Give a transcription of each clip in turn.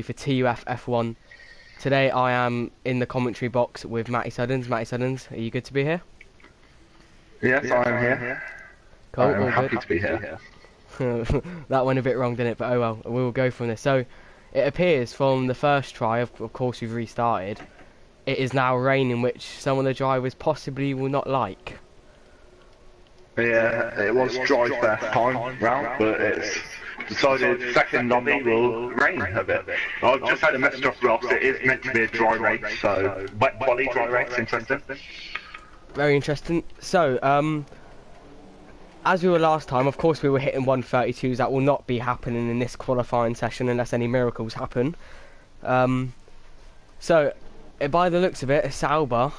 For TUF F1. Today I am in the commentary box with Matty Suddens. Matty Suddens, are you good to be here? Yes, I am here. Cool, I am all happy good. to be here. That went a bit wrong, didn't it? But oh well, we'll go from this. So, it appears from the first try, of course we've restarted, it is now raining, which some of the drivers possibly will not like. Yeah, it was dry first time round, but it's decided second lobby will rain a bit. I've just had a message off Ross, it is meant to be a dry race, so wet quali dry race, interesting. Very interesting. So, as we were last time, of course we were hitting 132s. That will not be happening in this qualifying session unless any miracles happen. So, by the looks of it, Sauber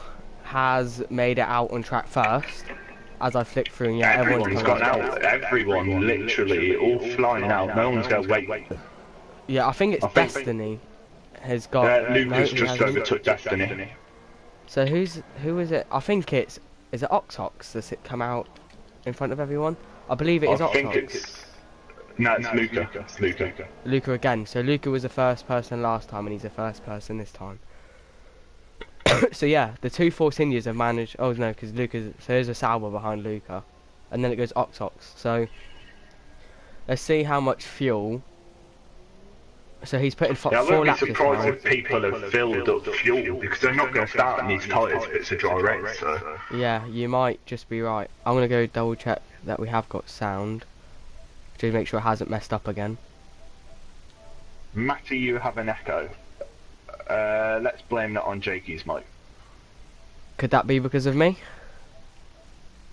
has made it out on track first. As I flick through, and yeah, Everyone's gone out. Everyone, literally, all flying out. No one's going to wait. Yeah, I think it's Destiny has got. Lucas just overtook Destiny. So who is it? I think is it Oxox that's it come out in front of everyone? I believe it is Oxox. I think no, it's Luca. It's Luca. Luca again. So Luca was the first person last time, and he's the first person this time. So yeah, the two Force Indians have managed. Oh no, because Luca's. So there's a Sauber behind Luca, and then it goes Oxox. So let's see how much fuel. So he's putting 4 laps. I wouldn't be surprised if people have filled up fuel because they're not going to start in these tyres if it's a dry race. So. Yeah, you might just be right. I'm gonna go double check that we have got sound to make sure it hasn't messed up again. Matty, you have an echo. Let's blame that on Jakey's mic. Could that be because of me?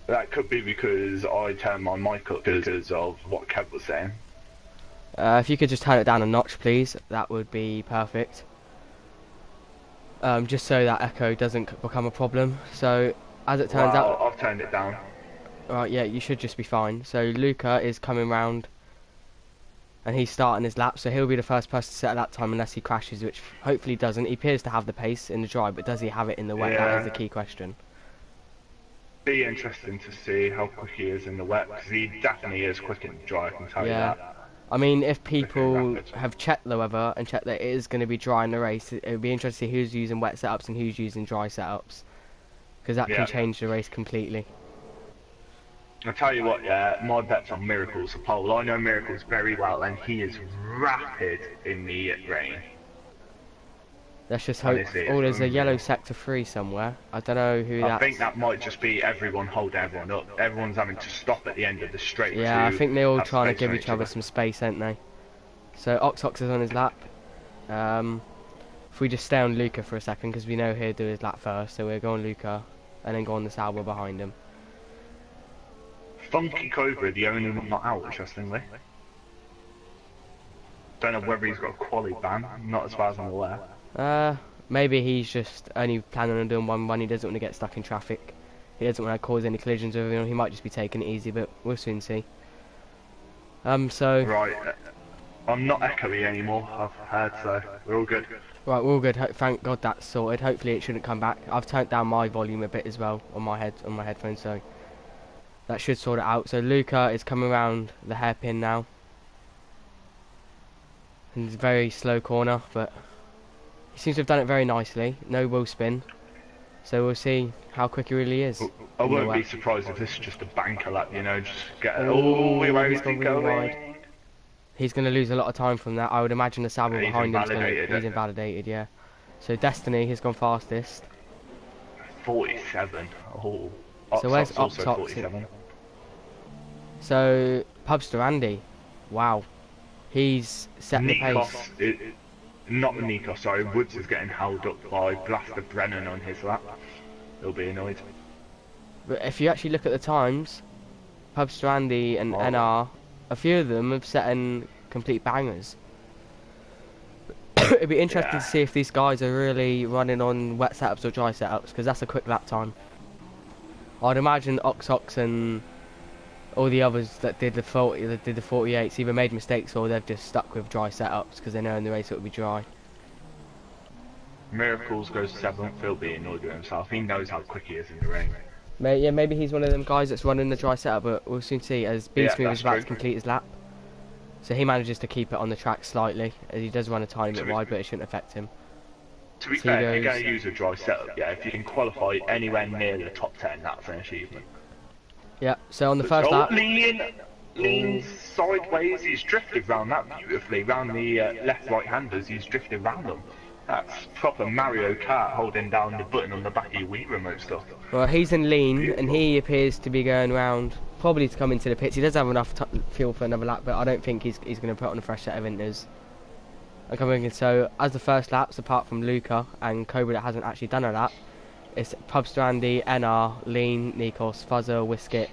That could be because I turned my mic up because of what Kev was saying. If you could just turn it down a notch, please, that would be perfect. Just so that echo doesn't become a problem. So, as it turns out... I've turned it down. Right, yeah, you should just be fine. So, Luca is coming round, and he's starting his lap, so he'll be the first person to set a lap time unless he crashes, which hopefully doesn't. He appears to have the pace in the dry, but does he have it in the wet? Yeah. That is the key question. Be interesting to see how quick he is in the wet, because he definitely is quick in the dry, I can tell you that. I mean, if people have checked the weather and checked that it is going to be dry in the race, it would be interesting to see who's using wet setups and who's using dry setups, because that can change the race completely. I'll tell you what, yeah, my bet's on Miracles, the pole. I know Miracles very well, and he is rapid in the rain. Let's just hope. Oh, there's a yellow sector 3 somewhere. I don't know who that's. I think that might just be everyone holding everyone up. Everyone's having to stop at the end of the straight. Yeah, I think they're all trying to give each other some space, aren't they? So Oxox is on his lap. If we just stay on Luca for a second, because we know he'll do his lap first, so we'll go on Luca, and then go on the Sauber behind him. Funky Cobra, the only one not out, interestingly. Don't know whether he's got a quali ban, not as far as I'm aware. Maybe he's just only planning on doing one run. He doesn't want to get stuck in traffic. He doesn't want to cause any collisions with anyone. He might just be taking it easy, but we'll soon see. So... Right, I'm not echoey anymore, I've heard, so we're all good. Right, we're all good. Thank God that's sorted. Hopefully it shouldn't come back. I've turned down my volume a bit as well on my headphones, so that should sort it out. So Luca is coming around the hairpin now. And it's a very slow corner, but he seems to have done it very nicely. No wheel spin. So we'll see how quick he really is. I won't be surprised if this is just a banker lap, you know, just get it. Oh, where is he going? He's going to lose a lot of time from that. I would imagine the Sauber behind him he's invalidated, yeah. So Destiny has gone fastest. 47. Oh. So where's Oxox? So Pubster Andy. Wow. He's set the pace. Not Nikos, sorry. Woods is getting held up by Blaster Brennan on his lap. He'll be annoyed. But if you actually look at the times, Pubster Andy and NR, a few of them have set in complete bangers. It'd be interesting to see if these guys are really running on wet setups or dry setups, because that's a quick lap time. I'd imagine Oxox and all the others that did the 48s either made mistakes or they've just stuck with dry setups because they know in the race it will be dry. Miracles goes 7th, he'll be annoyed with himself. He knows how quick he is in the rain. Yeah, maybe he's one of them guys that's running the dry setup, but we'll soon see as Beast Smooth is about to complete his lap. So he manages to keep it on the track slightly. He does run a tiny bit To be, wide, but it shouldn't affect him. to be So he fair, if you're goes, going to use a dry setup, yeah, if you can qualify anywhere near the top 10, that's an achievement. yeah. So on the first Oh, lap, leans sideways. He's drifted round that beautifully. Round the left right-handers, he's drifted round them. That's proper Mario Kart holding down the button on the back of your Wii remote stuff. well, he's in lean, and Beautiful. he appears to be going round, probably to come into the pits. He does have enough fuel for another lap, but I don't think he's going to put on a fresh set of inters. I'm coming in. So as the first laps, apart from Luca and Cobra that hasn't actually done a lap, it's Pubster Andy, NR, Lean, Nikos, Fuzzer, Wiskit,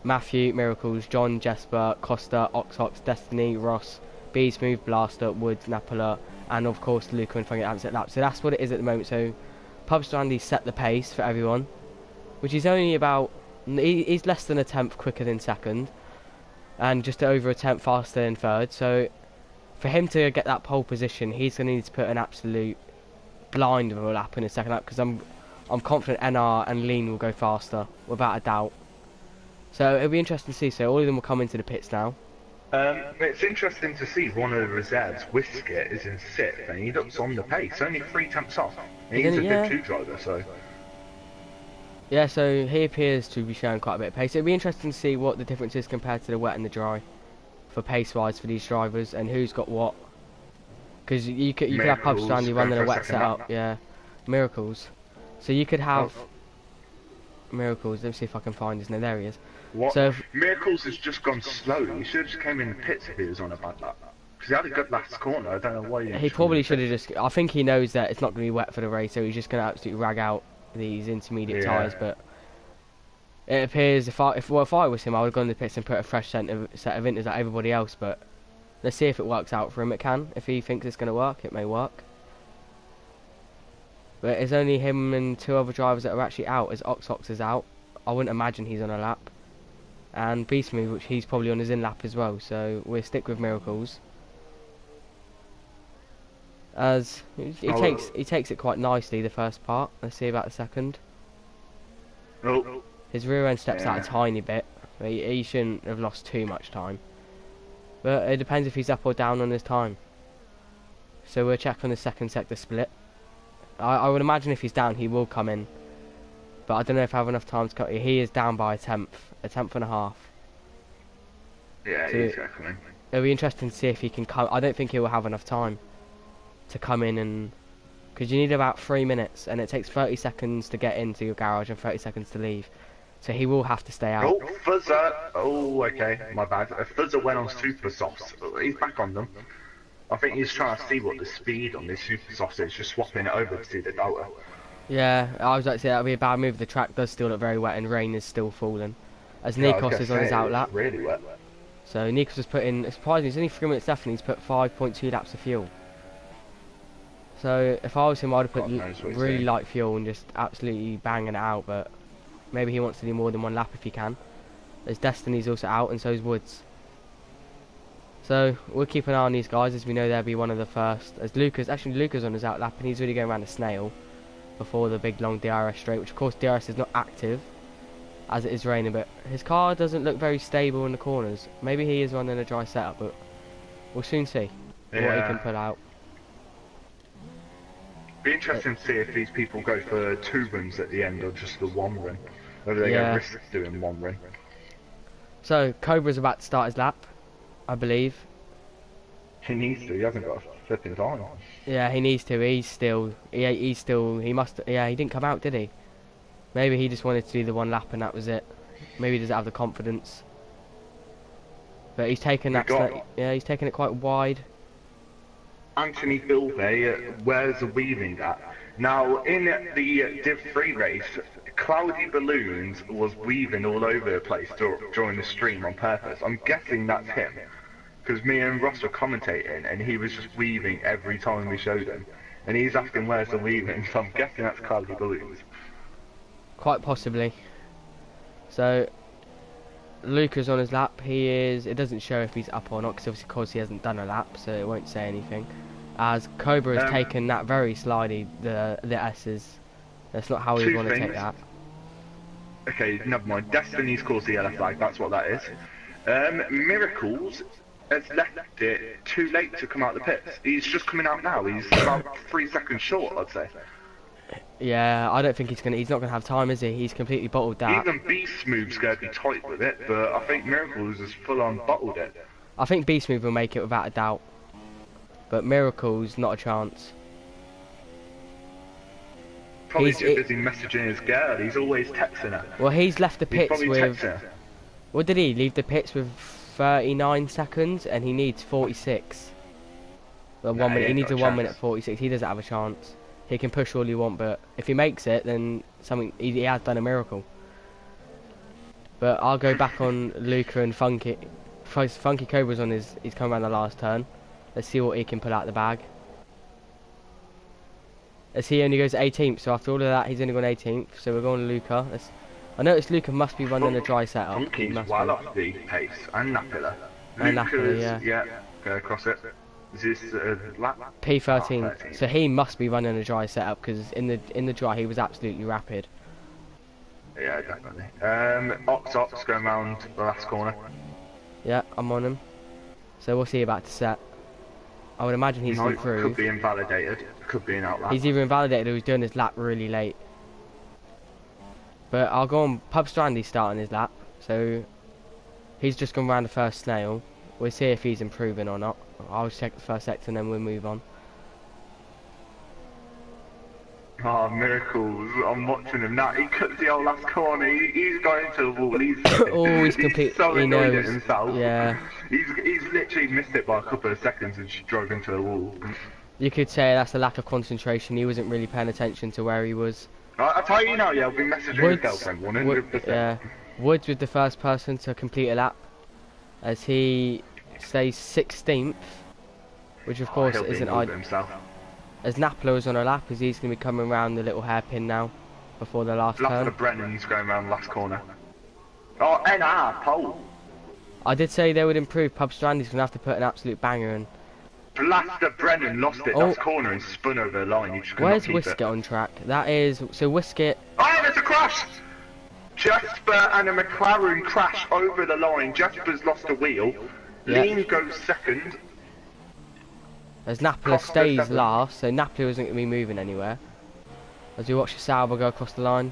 Matthew, Miracles, John, Jesper, Costa, Oxox, Destiny, Ross, B Smooth, Blaster, Woods, Napola, and of course Luca and Funky haven't set lap. So that's what it is at the moment. So Pubster Andy set the pace for everyone, which is only about, he's less than a tenth quicker than second, and just over a tenth faster than third. So for him to get that pole position, he's going to need to put an absolute blind of a lap in his second lap, because I'm confident NR and Lean will go faster without a doubt. So it'll be interesting to see. So all of them will come into the pits now. It's interesting to see one of the reserves, Wiskit, is in 6th, and he looks on the pace, only 3 tenths off. And he's a good 2 driver, so... Yeah, so he appears to be showing quite a bit of pace. It'll be interesting to see what the difference is compared to the wet and the dry, for pace-wise for these drivers, and who's got what. Because you could have Pub Strandy running a wet setup, yeah. Miracles. So you could have... Miracles, let me see if I can find his name. There he is. What? So Miracles has just gone slow. He should have just came in the pits if he was on a bad lap. Because he had a good last corner. I don't know why he probably should have just... I think he knows that it's not going to be wet for the race, so he's just going to absolutely rag out these intermediate tyres. But it appears if I was him, I would have gone to the pits and put a fresh set of inters like everybody else. But let's see if it works out for him. It can. If he thinks it's going to work, it may work. But it's only him and 2 other drivers that are actually out, as Oxox is out. I wouldn't imagine he's on a lap. And Beast Move, which he's probably on his in lap as well, so we'll stick with Miracles. As he takes it quite nicely, the first part. Let's see about the second. Oh. His rear end steps out a tiny bit. He shouldn't have lost too much time. But it depends if he's up or down on his time. So we'll check on the second sector split. I would imagine if he's down, he will come in. But I don't know if I have enough time to cut. He is down by a tenth and a half. Yeah, so exactly. It'll be interesting to see if he can come. I don't think he will have enough time to come in, and because you need about 3 minutes, and it takes 30 seconds to get into your garage and 30 seconds to leave. So he will have to stay out. Oh, Fuzzer! Oh, okay, my bad. Fuzzer went on Super Softs. He's back on them. I think he's trying to see what the speed on this Super Soft is, just swapping it over to see the Delta. Yeah, I was about to say that would be a bad move. The track does still look very wet and rain is still falling. As Nikos is on his out lap. Really wet. So Nikos has put in, surprisingly, it's only 3 minutes left and he's put 5.2 laps of fuel. So if I was him, I'd have put really light fuel and just absolutely banging it out, but maybe he wants to do more than 1 lap if he can. As Destiny's also out, and so is Woods. So we'll keep an eye on these guys, as we know they'll be one of the first. As Luca's on his out lap and he's really going around a snail before the big long DRS straight, which of course DRS is not active as it is raining, but his car doesn't look very stable in the corners. Maybe he is running a dry setup, but we'll soon see what he can pull out. Be interesting to see if these people go for 2 runs at the end or just the 1 run. Whether they go risk doing 1 run. So Cobra's about to start his lap, I believe. He needs to. He hasn't got a flipping time. Yeah, he needs to. He didn't come out, did he? Maybe he just wanted to do the 1 lap and that was it. Maybe he doesn't have the confidence. But he's taken that. He's taken it quite wide. Anthony Bilbey, where's the weaving at? Now, in the Div 3 race, Cloudy Balloons was weaving all over the place during the stream on purpose. I'm guessing that's him. Because me and Ross were commentating, and he was just weaving every time we showed him. And he's asking where's the weaving, so I'm guessing that's Cloudy Balloons. Quite possibly. So, Luca's on his lap. It doesn't show if he's up or not, because obviously he hasn't done a lap, so it won't say anything. As Cobra has taken that very slidey, the S's. That's not how we want to take that. Okay, never mind. Destiny's caused the yellow flag, that's what that is. Miracles has left it too late to come out the pits. He's just coming out now. He's about 3 seconds short, I'd say. Yeah, I don't think he's not gonna have time, is he? He's completely bottled that. Even Beast Move's going to be tight with it, but I think Miracles has full on bottled it. I think Beast Move will make it without a doubt. But Miracles, not a chance. Probably too busy messaging his girl. He's always texting her. Well, he's left the pits with... Texting. What did he? Leave the pits with 39 seconds and he needs 46. Well, 1 minute. He needs a 1 minute 46. He doesn't have a chance. He can push all you want, but if he makes it, then he has done a miracle. But I'll go back on Luca and Funky. Funky Cobra's on he's coming around the last turn. Let's see what he can pull out the bag. As he only goes 18th, so after all of that, he's only gone 18th. So we're going to Luca. I noticed Luca must be running a dry setup. Funky's well off the pace, and Napilla. And Napilla, yeah. Go across it. Is this lap? P13. Oh, so he must be running a dry setup because in the dry he was absolutely rapid. Yeah, definitely. Ox going round the last corner. Yeah, I'm on him. So what's he about to set? I would imagine he's improved. Could be invalidated. Could be an outlap. He's either invalidated or he's doing his lap really late. But I'll go on Pub Strandy's starting his lap. So he's just gone round the first snail. We'll see if he's improving or not. I'll check the first sector and then we'll move on. Oh, Miracles. I'm watching him now. He cuts the old last corner. He's going to the wall. He's completely... so he annoyed knows. at himself. Yeah. He's literally missed it by a couple of seconds and just drove into the wall. You could say that's a lack of concentration. He wasn't really paying attention to where he was. I'll tell you now, yeah, I'll be messaging his girlfriend 100%. Yeah. Woods with the first person to complete a lap. As he stays 16th. Which of course isn't ideal. As Napolo is on a lap, as he's going to be coming around the little hairpin now, before the last turn. Last Brennan's going around the last corner. Oh, NR, pole. I did say they would improve. Pub Strandy's going to have to put an absolute banger in. Blaster Brennan lost it last corner and spun over the line. He just Where's Whisket on track? That is... So Whisket... Oh, there's a crash! Jasper and a McLaren crash over the line. Jasper's lost a wheel. Yep. Lean goes second. As Napoli stays last, so Napoli isn't going to be moving anywhere. As we watch Sauber go across the line.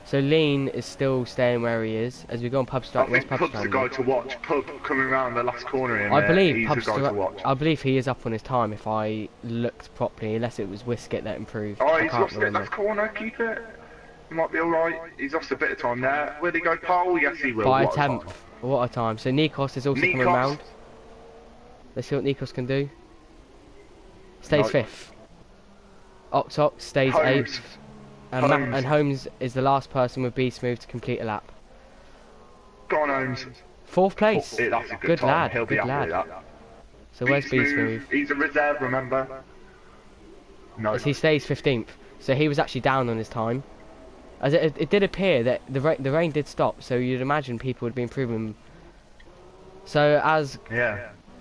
So Lean is still staying where he is. As we go on Pub Strandy. I think Pub's the guy to watch. Pub coming around the last corner in I believe he's Pub's the guy to watch. I believe he is up on his time if I looked properly, unless it was Whisket that improved. Oh, he's lost it last corner, keep it. He might be alright. He's lost a bit of time there. Will he go pole? Yes, he will. By a tenth. What a time. So Nikos is also coming round. Let's see what Nikos can do. Stays 5th. Ox stays 8th. And Holmes is the last person with Beast Move to complete a lap. Go on, Holmes. 4th place. That's a good time. lad. He'll be Good lad. happy with that. So where's Beast Move? He's a reserve, remember? No. As he stays 15th. So he was actually down on his time. As it did appear that the rain did stop, so you'd imagine people would be improving. So as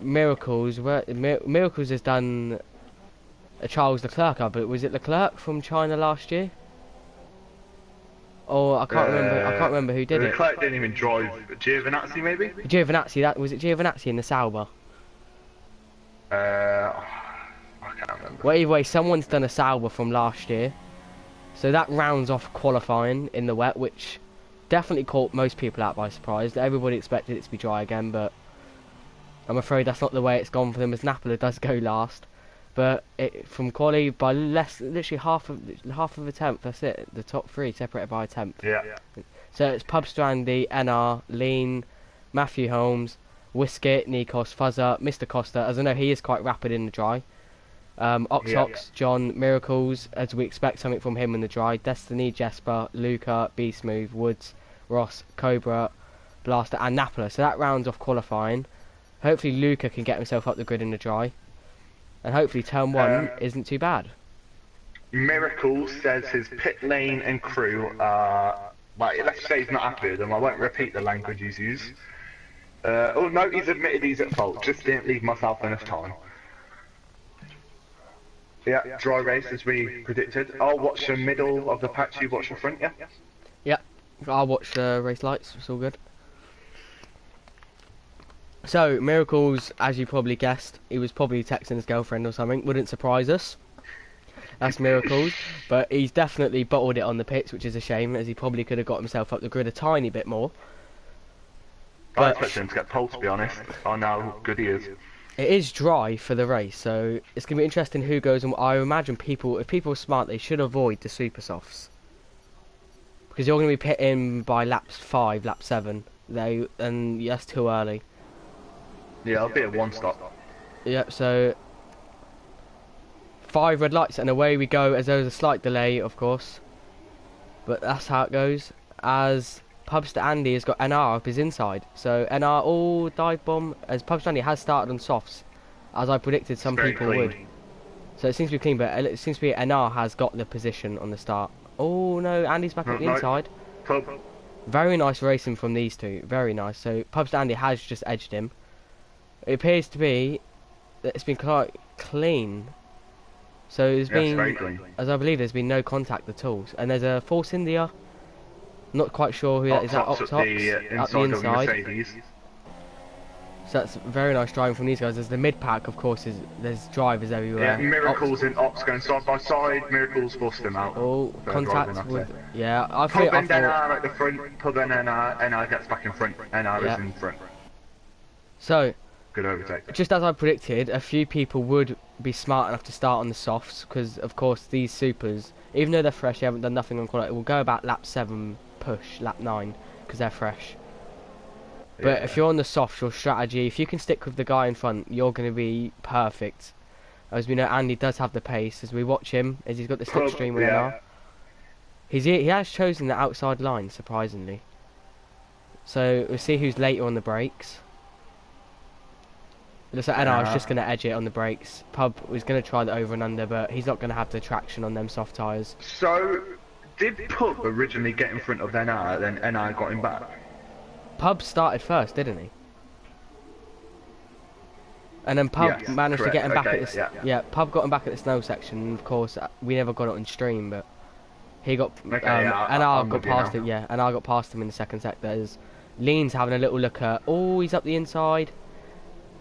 Miracles has done a Charles Leclerc, but was it Leclerc from China last year? Or I can't remember. I can't remember who did it. Leclerc didn't even drive. Giovinazzi, maybe. Giovinazzi. Was it Giovinazzi in the Sauber? I can't remember. Well, either way, someone's done a Sauber from last year. So that rounds off qualifying in the wet, which definitely caught most people out by surprise. Everybody expected it to be dry again, but I'm afraid that's not the way it's gone for them, as Napoli does go last. But from quali by literally half of a tenth. That's it. The top 3 separated by a tenth. Yeah. So it's Pub Strandy, NR, Lean, Matthew Holmes, Whisket, Nikos, Fuzzer, Mr. Costa. As I know, he is quite rapid in the dry. Ox, John, Miracles, as we expect something from him in the dry. Destiny, Jesper, Luca, Beast Move, Woods, Ross, Cobra, Blaster, and Napoli. So that rounds off qualifying. Hopefully Luca can get himself up the grid in the dry. And hopefully turn 1 isn't too bad. Miracle says his pit lane and crew are... Well, let's say he's not happy with them. I won't repeat the language he's used. Oh no, he's admitted he's at fault. Just didn't leave myself enough time. Yeah, dry race as we predicted. I'll watch the middle of the patch, you watch the front, yeah? Yeah, I'll watch the race lights, it's all good. So, Miracles, as you probably guessed, he was probably texting his girlfriend or something. Wouldn't surprise us. That's Miracles. But he's definitely bottled it on the pits, which is a shame, as he probably could have got himself up the grid a tiny bit more. I But expect him to get pole, to be honest. I know how good he is. it is dry for the race, so it's going to be interesting who goes. And I imagine if people are smart, they should avoid the super softs. Because you're going to be pitting by laps 5, lap 7. And that's too early. Yeah, I'll be at one stop. Yep, so 5 red lights and away we go, as there was a slight delay, of course. But that's how it goes. As Pubster Andy has got NR up his inside. So NR, dive bomb, as Pubster Andy has started on softs, as I predicted some people would. So it seems to be clean, but it seems to be NR has got the position on the start. Oh no, Andy's back at the inside. Pub. Very nice racing from these two, very nice. So Pubster Andy has just edged him. It appears to be that it's been quite clean. So there's been, as I believe, there's been no contact at all. And there's a Force India. Not quite sure who that is. That Octops up the inside. So that's very nice driving from these guys. There's the mid pack, of course. There's drivers everywhere. Yeah, Miracles and Ops going side by side. Miracles forced him out. Oh, contact with. Yeah, I Pub and thought. NR at the front. Pub and NR gets back in front. NR is in front. So. Good overtake. Just as I predicted, a few people would be smart enough to start on the softs, because of course these supers, even though they're fresh, they haven't done nothing on quality. Will go about lap 7 push, lap 9, because they're fresh. But if you're on the softs, your strategy, if you can stick with the guy in front, you're going to be perfect. As we know, Andy does have the pace. As we watch him, as he's got the slipstream with NR. He has chosen the outside line, surprisingly. So we'll see who's later on the brakes. It looks like NR is just going to edge it on the brakes. Pub was going to try the over and under, but he's not going to have the traction on them soft tyres. So, did Pub originally get in front of NR, then NR got him back? Pub started first, didn't he? And then Pub managed to get him back at the Pub got him back at the snow section. Of course, we never got it on stream, but he got NR got past him. Yeah, NR got past him in the second sector. As Lean's having a little look at. Oh, he's up the inside.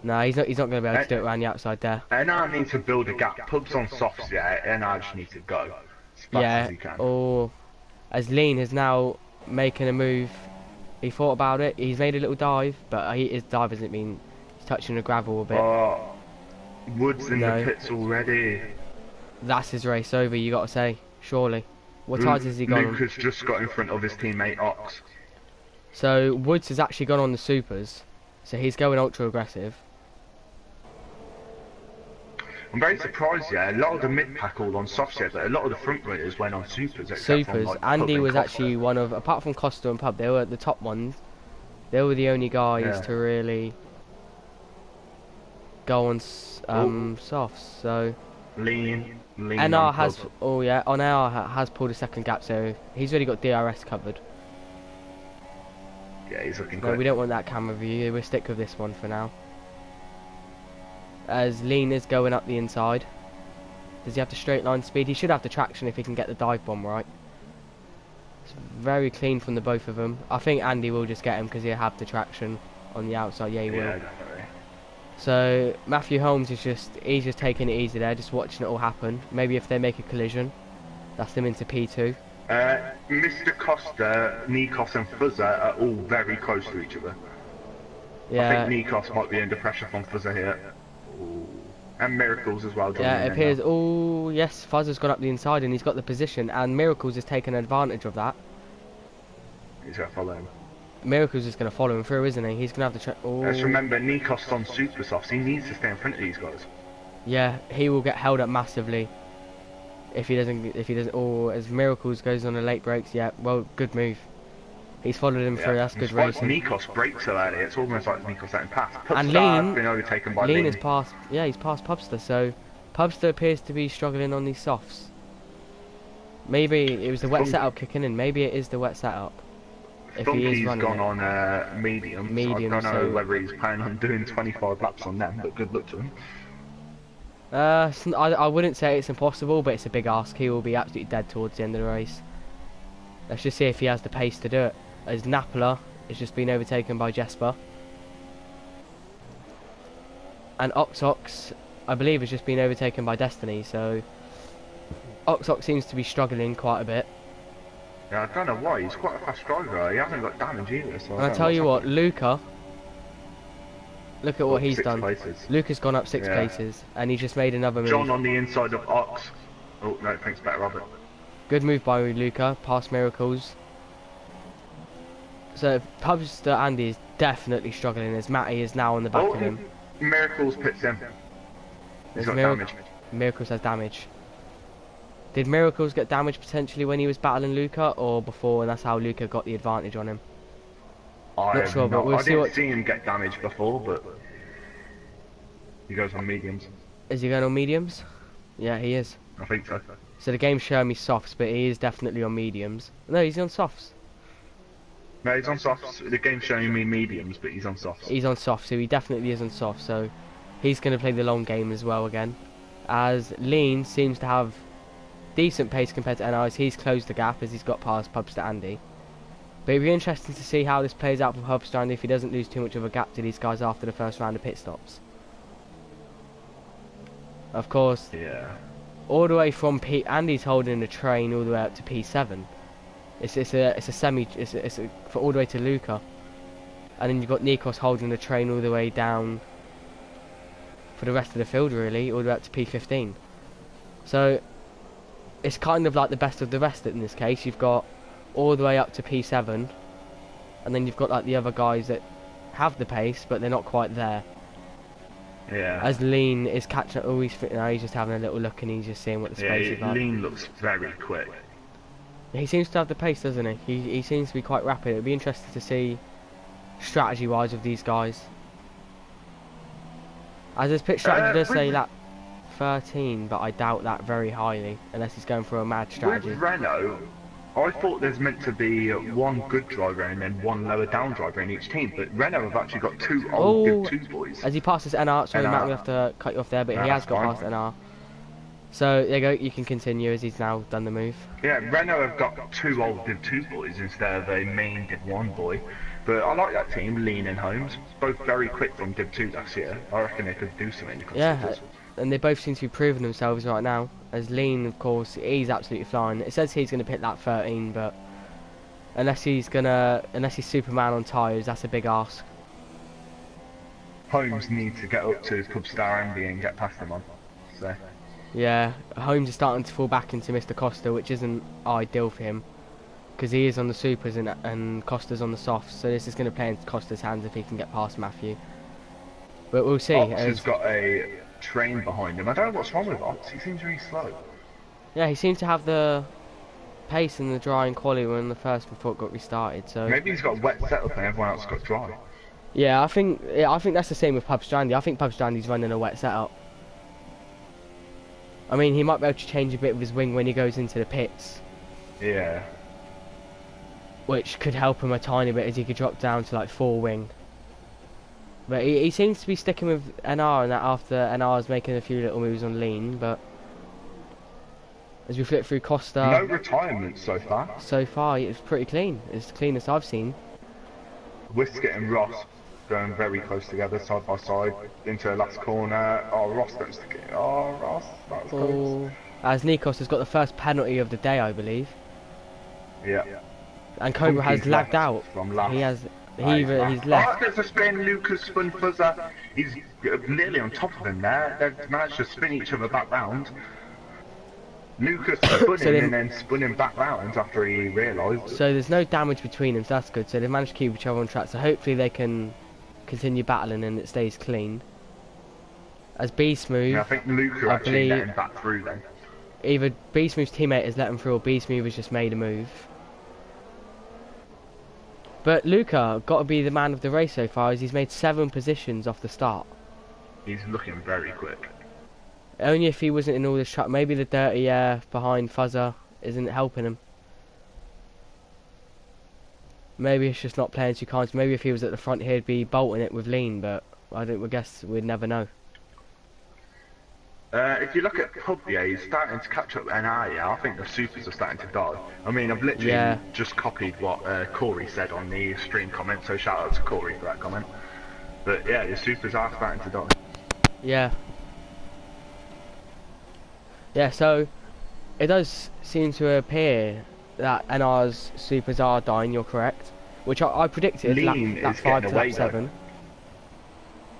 No, he's not going to be able to do it around the outside there. NR needs to build a gap. Pub's on softs, NR just needs to go as fast as he can. Or as Lean is now making a move. He thought about it. He's made a little dive, but his dive hasn't been. He's touching the gravel a bit. Oh, Wood's in the pits already. That's his race over. You got to say, surely. What tyres has he gone on? Luke has just got in front of his teammate Ox. So Woods has actually gone on the supers. So he's going ultra aggressive. I'm very surprised, a lot of the mid-pack all on softs, but a lot of the front runners went on supers. Supers. Like, Andy was actually one of, apart from Costa and Pub, they were the top ones. They were the only guys to really go on softs. So lean NR has, on NR has pulled a second gap, so he's already got DRS covered. Yeah, he's looking good. We don't want that camera view. We'll stick with this one for now. As Lean is going up the inside. Does he have the straight line speed? He should have the traction if he can get the dive bomb right. It's very clean from the both of them. I think Andy will just get him because he'll have the traction on the outside. Yeah, he will. Definitely. So Matthew Holmes is he's just taking it easy there, just watching it all happen. Maybe if they make a collision, that's them into P2. Mr. Costa, Nikos and Fuzzer are all very close to each other. Yeah. I think Nikos might be under pressure from Fuzzer here. Ooh. And Miracles as well. Yeah, it appears. Oh, yes, Fuzzer's gone up the inside and he's got the position, and Miracles has taken advantage of that. He's going to follow him. Miracles is going to follow him through, isn't he? He's going to have to. Let's remember, Nikos on super softs. He needs to stay in front of these guys. Yeah, he will get held up massively if he doesn't. Or as Miracles goes on the late breaks. Yeah, well, good move. He's followed him through. That's good racing. Nikos breaks so early. It's almost like Nikos letting pass. And Lean been overtaken by Lean is past. Yeah, he's past Pubster. So Pubster appears to be struggling on these softs. Maybe it was the wet setup kicking in. Maybe it is the wet setup. If he is running gone on medium. Medium. So I don't know whether he's planning on doing 25 laps on them, but good luck to him. I wouldn't say it's impossible, but it's a big ask. He will be absolutely dead towards the end of the race. Let's just see if he has the pace to do it. As Napala has just been overtaken by Jesper. and Oxox, I believe, has just been overtaken by Destiny. So Oxox seems to be struggling quite a bit. Yeah, I don't know why. He's quite a fast driver. He hasn't got damage either. So And I tell you what, Luca, look at what he's done. Places. Luca's gone up 6 places, and he just made another move. John on the inside of Ox. Oh no, thanks back, Robert. Good move by Luca, past Miracles. So Pubster Andy is definitely struggling as Matty is now on the back of him. Miracles pits him. He's got damage. Miracles has damage. Did Miracles get damage potentially when he was battling Luca, or before, and that's how Luca got the advantage on him? Not sure, but we'll see. I didn't see him get damage before, but he goes on mediums. Is he going on mediums? Yeah, he is. I think so. So the game's showing me softs, but he is definitely on mediums. No, he's on softs. No, he's on softs. The game's showing me mediums, but he's on softs. He's on softs, so he definitely is on softs. So he's going to play the long game as well again. As Lean seems to have decent pace compared to NRs, he's closed the gap as he's got past Pubster Andy. But it'll be interesting to see how this plays out for Pubster Andy if he doesn't lose too much of a gap to these guys after the first round of pit stops. Of course, yeah. All the way from Andy's holding the train all the way up to P7. It's for all the way to Luca, and then you've got Nikos holding the train all the way down for the rest of the field, really, all the way up to P15. So it's kind of like the best of the rest in this case. You've got all the way up to P7, and then you've got like the other guys that have the pace, but they're not quite there. Yeah. As Lean is catching up, oh, he's just having a little look and he's just seeing what the space is like. Lean looks very quick. He seems to have the pace, doesn't he? He seems to be quite rapid. It'll be interesting to see strategy-wise with these guys. As his pit strategy does say lap 13, but I doubt that very highly, unless he's going for a mad strategy. With Renault, I thought there's meant to be one good driver and then one lower down driver in each team, but Renault have actually got two old good 2 boys. As he passes NR, sorry Matt, we have to cut you off there, but he has got past NR. So there you go, you can continue as he's now done the move. Yeah, Renault have got 2 old Div 2 boys instead of a main Div 1 boy. But I like that team, Lean and Holmes. Both very quick from Div 2 last year. I reckon they could do something. Yeah, and they both seem to be proving themselves right now. As Lean, of course, he's absolutely flying. It says he's going to pick that 13, but unless he's Superman on tyres, that's a big ask. Holmes needs to get up to Pubstar Andy and get past him on. So. Yeah, Holmes is starting to fall back into Mr. Costa, which isn't ideal for him, because he is on the supers and Costa's on the softs, so this is going to play into Costa's hands if he can get past Matthew. But we'll see. Ox has got a train behind him. I don't know what's wrong with Ox, he seems really slow. Yeah, he seems to have the pace and the dry and quality when the first report got restarted, so... Maybe he's got a wet setup and everyone else got dry. Yeah, I think that's the same with Pubster Andy. I think Pubster Andy's running a wet setup. I mean, he might be able to change a bit of his wing when he goes into the pits. Yeah. Which could help him a tiny bit as he could drop down to like 4 wing. But he seems to be sticking with NR and that after NR's making a few little moves on Lean, but... As we flip through Costa... No retirement so far. So far, it's pretty clean. It's the cleanest I've seen. Wisket and Ross going very close together, side by side, into the last corner. Oh, Ross don't stick it. Oh, Ross, that was close. As Nikos has got the first penalty of the day, I believe. Yeah. And Cobra has lagged out. He's left. Oh, there's a spin. Lucas spun Fuzzer. He's nearly on top of him there. They've managed to spin each other back round. Lucas spun him and then spun him back round after he realised. So there's no damage between them, so that's good. So they've managed to keep each other on track. So hopefully they can continue battling and it stays clean. As B-Smooth, yeah, I think Luca actually let him back through then. Either B-Smooth's teammate has let him through or B-Smooth has just made a move. But Luca got to be the man of the race so far as he's made 7 positions off the start. He's looking very quick. Only if he wasn't in all this truck. Maybe the dirty air behind Fuzzer isn't helping him. Maybe it's just not playing too kind. Maybe if he was at the front he'd be bolting it with Lean, but I guess we'd never know. If you look at Pubia, he's starting to catch up NR, yeah. I think the supers are starting to die. I mean, I've literally just copied what Corey said on the stream comment, so shout out to Corey for that comment. But yeah, the supers are starting to die. Yeah. Yeah, so it does seem to appear that NR's supers are dying, you're correct. Which I predicted Lean lap is 5 getting to lap away though. 7.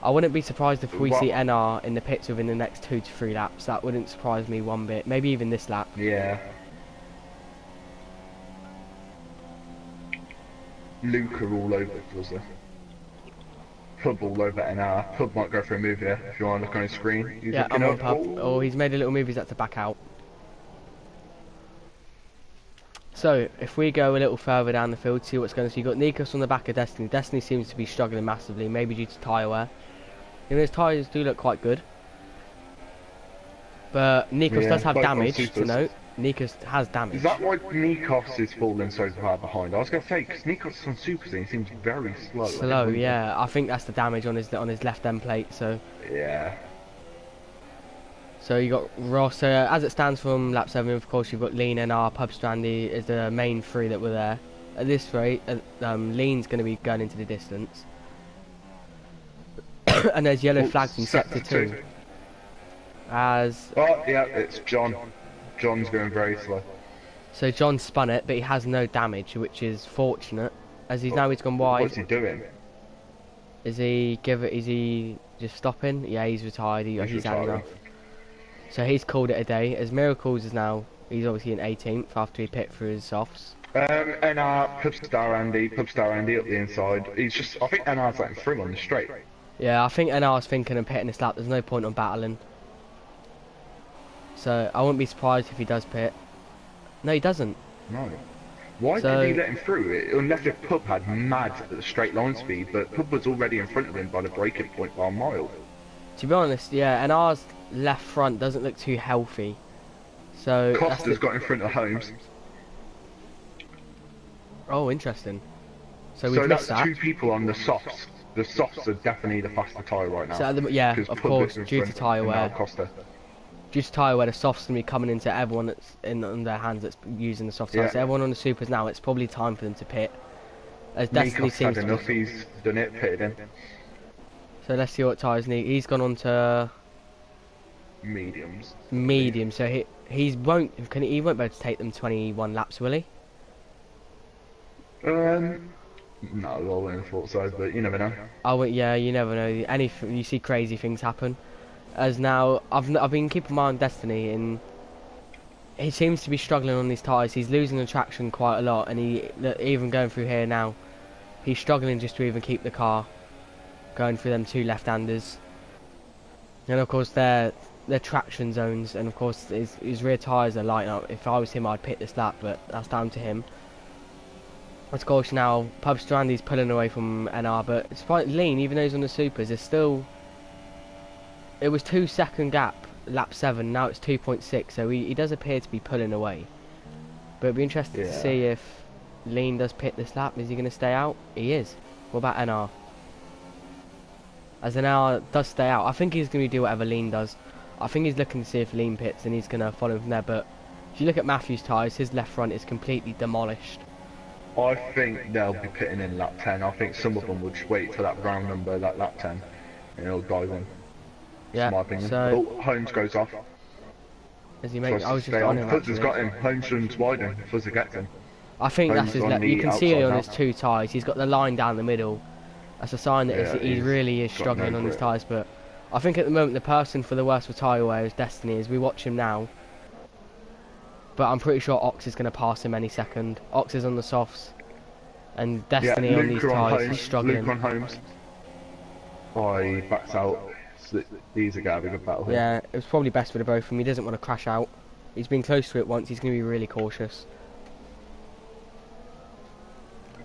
I wouldn't be surprised if we see What? NR in the pits within the next 2 to 3 laps. That wouldn't surprise me one bit. Maybe even this lap. Yeah. Luca all over Fuzzer. Pub all over NR. Pub might go for a move here if you want to look on his screen. He's Yeah, looking I'm on up. pub. Oh. Oh, he's made a little move. He's had to back out. So, if we go a little further down the field, see what's going on. So, you've got Nikos on the back of Destiny. Destiny seems to be struggling massively, maybe due to tyre wear. Even his tyres do look quite good. But Nikos Yeah, does have both on damage, to supers. note. Nikos has damage. Is that why Nikos is falling so far behind? I was going to say, because Nikos is on Super and he seems very slow. Slow, yeah. I think that's the damage on his left end plate, so... Yeah. So you got Ross, as it stands from lap 7, of course you've got Lean, NR, Pub Strandy is the main 3 that were there. At this rate, Lean's going to be going into the distance. And there's yellow flags in sector 2. As... Oh, yeah, it's John. John's going very slow. So John spun it, but he has no damage, which is fortunate. As he's now he's gone wide. What's he doing? Is he just stopping? Yeah, he's retired. He's had retiring. enough. So he's called it a day. As Miracles is now, he's obviously in 18th after he pit through his softs. NR, Pubstar Andy up the inside. He's just, I think NR's letting through on the straight. Yeah, I think NR's thinking of pitting this lap. There's no point on battling. So I wouldn't be surprised if he does pit. No, he doesn't. No. Why did he let him through it? Unless if Pub had mad at the straight line speed, but Pub was already in front of him by the braking point by a mile. To be honest, yeah, NR's left front doesn't look too healthy. So Costa's got in front of Holmes. Oh, interesting. So we've missed that's that. 2 people on the softs. The softs are definitely the faster tyre right now. So yeah, 'Cause of Pub course, is in due to front tyre and now wear. Costa. Due to tyre wear, the soft's going to be coming into everyone that's on their hands that's using the soft tyre. Yeah. So everyone on the supers now, it's probably time for them to pit. As Destiny Nikos seems had to enough, be. he's done it, pitted in. So let's see what tyres need. He's gone on to Mediums. medium, so he won't be able to take them 21 laps, will he? No, I wouldn't have thought so, but you never know. Oh yeah, you never know. You see crazy things happen. As now, I've been keeping my eye on Destiny, and he seems to be struggling on these tyres. He's losing the traction quite a lot, and even going through here now, he's struggling just to even keep the car going through them 2 left-handers. And of course they're traction zones, and of course his rear tyres are lighting up. If I was him, I'd pit this lap, but that's down to him. Of course now, Pub Strandy's pulling away from NR, but despite Lean, even though he's on the supers, it's still... It was 2-second gap, lap 7, now it's 2.6, so he does appear to be pulling away. But it'd be interesting to see if Lean does pit this lap. Is he going to stay out? He is. What about NR? As NR does stay out, I think he's going to do whatever Lean does. I think he's looking to see if Lean pits and he's going to follow him from there, but if you look at Matthew's tyres, his left front is completely demolished. I think they'll be pitting in lap 10. I think some of them will just wait for that round number, that lap 10, and he'll dive in. Yeah, That's my opinion. so... Oh, Holmes goes off. As he makes, I was just Stay on him. Fuzzer's got him. Holmes runs wide and Fuzzer gets him. I think that's Holmes his on left. the You can see it outside on now. his 2 tyres. He's got the line down the middle. That's a sign that Yeah, he he's really is got struggling no on his grip. tyres. But I think at the moment the person for the worst for tyre wear is Destiny. As we watch him now, but I'm pretty sure Ox is going to pass him any second. Ox is on the softs, and Destiny on these Luca tyres Holmes. is struggling. Luca on Holmes. Oh, he backs out. So these are going to be a good battle here. Yeah, it was probably best for the both of them. He doesn't want to crash out. He's been close to it once. He's going to be really cautious.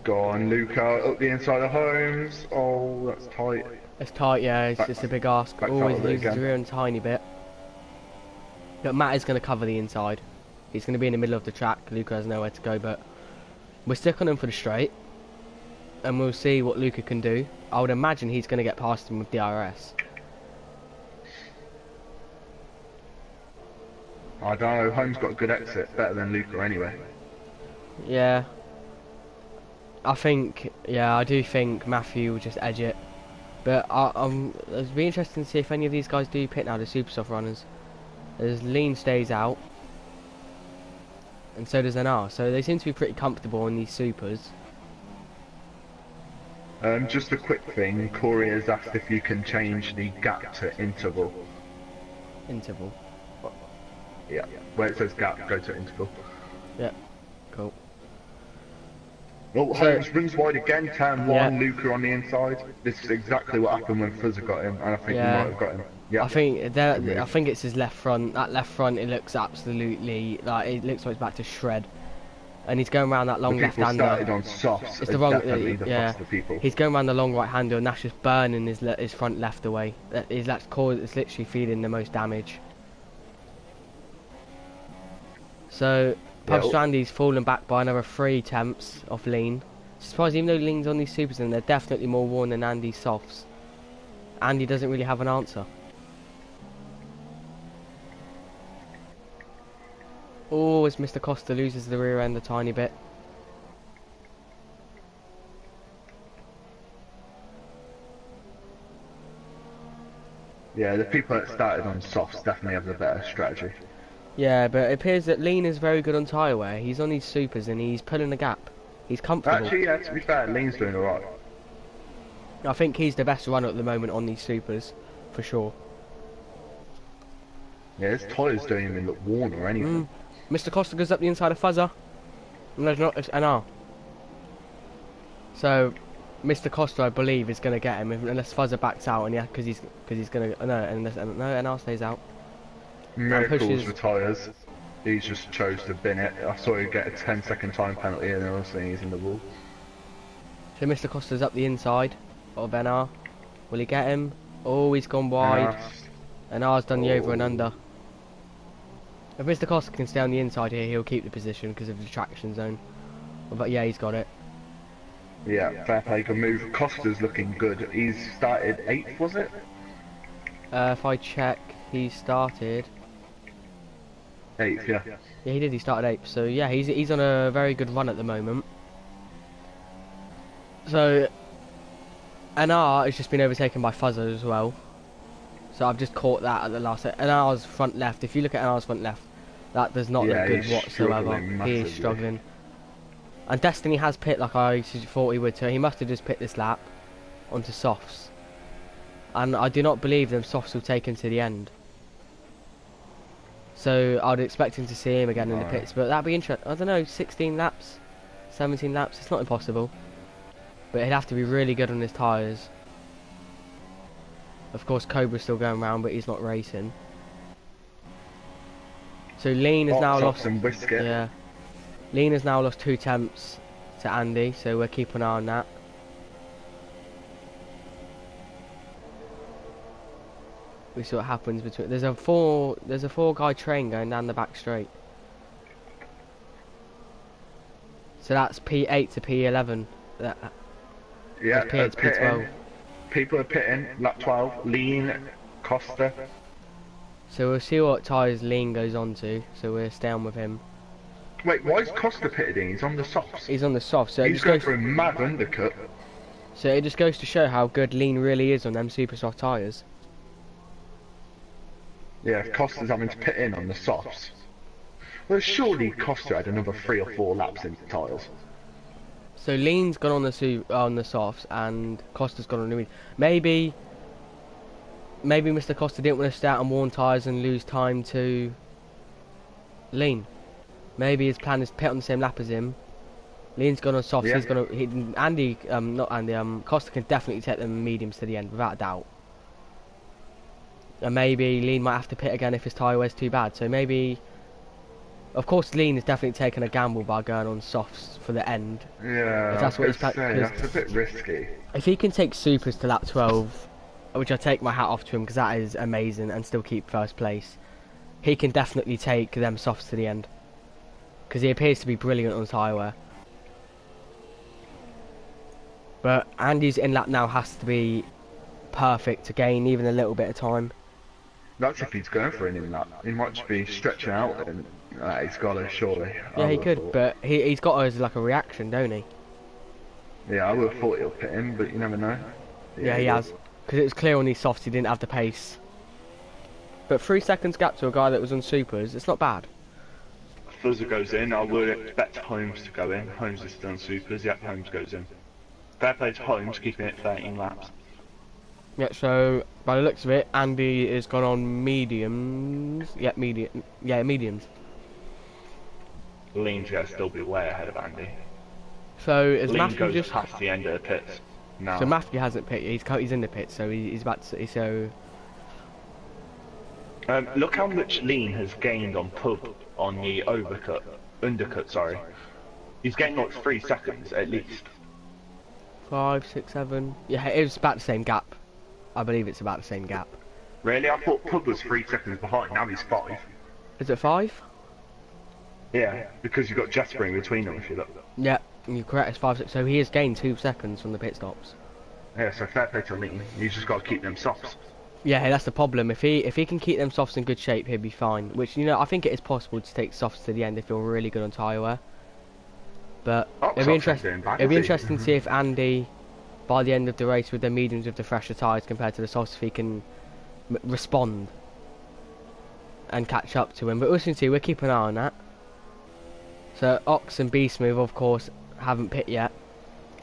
Go on, Luca, up the inside of Holmes. Oh, that's tight. It's tight, yeah. It's just a big ask. Back out Always of it loses again. the rear a tiny bit. But Matt is going to cover the inside. He's going to be in the middle of the track. Luca has nowhere to go, but we're stuck on him for the straight. And we'll see what Luca can do. I would imagine he's going to get past him with DRS. I don't know, Holmes got a good exit, better than Luca anyway. Yeah. I do think Matthew will just edge it. But it'd be interesting to see if any of these guys do pit now, the super soft runners. As Lean stays out, and so does NR. So they seem to be pretty comfortable on these supers. Just a quick thing, Corey has asked if you can change the gap to interval. Interval. Yeah, where it says gap, go to interval. Yeah, cool. Oh, So- Holmes runs wide again, turn Yeah. one, Luca on the inside. This is exactly what happened when Fuzzer got him, and I think he Yeah. might have got him. Yeah. I think there. Good move. I think it's his left front. That left front, it looks absolutely like it looks like it's back to shred. And he's going around that long The people started left-hander. on softs. It's are the wrong. definitely the Yeah. faster people. He's going around the long right-hander, and that's just burning his front left away. That's it's literally feeding the most damage. So Yeah, Pub Strandy's fallen back by another 3 attempts off Lean. Surprised, even though Lean's on these supers, and they're definitely more worn than Andy's softs. Andy doesn't really have an answer. Oh, as Mr. Costa loses the rear end a tiny bit. Yeah, the people that started on softs definitely have the better strategy. Yeah, but it appears that Lean is very good on tyre wear. He's on these supers and he's pulling the gap. He's comfortable. Actually, yeah, to be fair, Lean's doing alright. I think he's the best runner at the moment on these supers, for sure. Yeah, his tyres don't even look worn or anything. Mr. Costa goes up the inside of Fuzzer. No, it's not, it's NR. So, Mr. Costa, I believe, is going to get him unless Fuzzer backs out, and yeah, because he's going to no, NR stays out. Miracles pushes- for tyres. He's just chose to bin it. I saw him get a 10-second time penalty and then also he's in the wall. So Mr. Costa's up the inside of NR. Will he get him? Oh, he's gone wide. NR's done the over and under. If Mr. Costa can stay on the inside here, he'll keep the position because of the traction zone. But yeah, he's got it. Yeah, fair play, good move. Costa's looking good. He's started 8th, was it? If I check, he started. 8th, yeah. Yeah, he did. He started 8th. So yeah, he's on a very good run at the moment. So NR has just been overtaken by Fuzzer as well. So I've just caught that at the last. NR's front left. If you look at NR's front left, that does not Yeah, look good he's whatsoever. struggling He massively. is struggling. And Destiny has pit like I thought he would, so he must have just pit this lap onto softs. And I do not believe them softs will take him to the end. So I'd expect him to see him again in the pits, but that'd be interesting. I don't know, 16 laps, 17 laps, it's not impossible. But he'd have to be really good on his tyres. Of course, Cobra's still going around, but he's not racing. So Lean has now lost. And Biscuit. Yeah, Lean has now lost 2 attempts to Andy, so we're keeping an eye on that. We see what happens between. There's a 4 guy train going down the back straight. So that's P8 to P11. Yeah, P8 to P12. pitting. People are pitting, lap 12, Lean, Costa. So we'll see what tyres Lean goes on to. So we're staying with him. Wait, why is Costa pitted in? He's on the softs. He's on the soft, so it He's just going goes. for a mad undercut. So it just goes to show how good Lean really is on them super soft tyres. Yeah, Costa's having to pit in on the softs. Well, surely Costa had another 3 or 4 laps in the tyres. So Lean's gone on the softs, and Costa's gone on the medium. Maybe Mr. Costa didn't want to start on worn tyres and lose time to Lean. Maybe his plan is to pit on the same lap as him. Lean's gone on softs. Yeah. He's gonna. Costa can definitely take them mediums to the end without a doubt. And maybe Lean might have to pit again if his tyre wear's too bad. So maybe, of course, Lean has definitely taken a gamble by going on softs for the end. Yeah, If that's what he's that's cause- a bit risky. If he can take supers to lap 12, which I take my hat off to him because that is amazing, and still keep first place, he can definitely take them softs to the end. Because he appears to be brilliant on tyre wear. But Andy's in lap now has to be perfect to gain even a little bit of time. That's if he's going for an in lap. He might just be stretching out and he's got to surely. Yeah, I he would've could, thought. but he's got it as like a reaction, don't he? Yeah, I would have thought he'll pit in, but you never know. Yeah, he has. Because it was clear on these softs he didn't have the pace. But 3 seconds gap to a guy that was on supers, it's not bad. Fuzzer goes in, I would expect Holmes to go in. Holmes is still on supers, yep, Holmes goes in. Fair play to Holmes, keeping it 13 laps. Yeah, so by the looks of it, Andy has gone on mediums. Yeah, mediums. Lean's going to still be way ahead of Andy. So is Lean Matthew goes just... past the end of the pits. No. So Matthew hasn't pit. He's in the pit, so he's about to. So look how much Lean has gained on pub on the undercut. Sorry, he's gained like 3 seconds at least. 5, 6, 7. Yeah, it was about the same gap. I believe it's about the same gap. Really, I thought pub was 3 seconds behind. Now he's 5. Is it 5? Yeah, because you've got Jasper in between them. If you look. Yeah, you're correct. It's 5, 6. So he has gained 2 seconds from the pit stops. Yeah, so fair play to Lean. He's just got to keep them softs. Yeah, that's the problem. If he can keep them softs in good shape, he'll be fine. Which, you know, I think it is possible to take softs to the end if you're really good on tyre wear. But it'll be interesting. It'll be interesting to see if Andy, by the end of the race with the mediums with the fresher tyres compared to the softs, if he can respond and catch up to him. But we'll soon see. We'll keep an eye on that. So Ox and B Smooth, of course, haven't pit yet.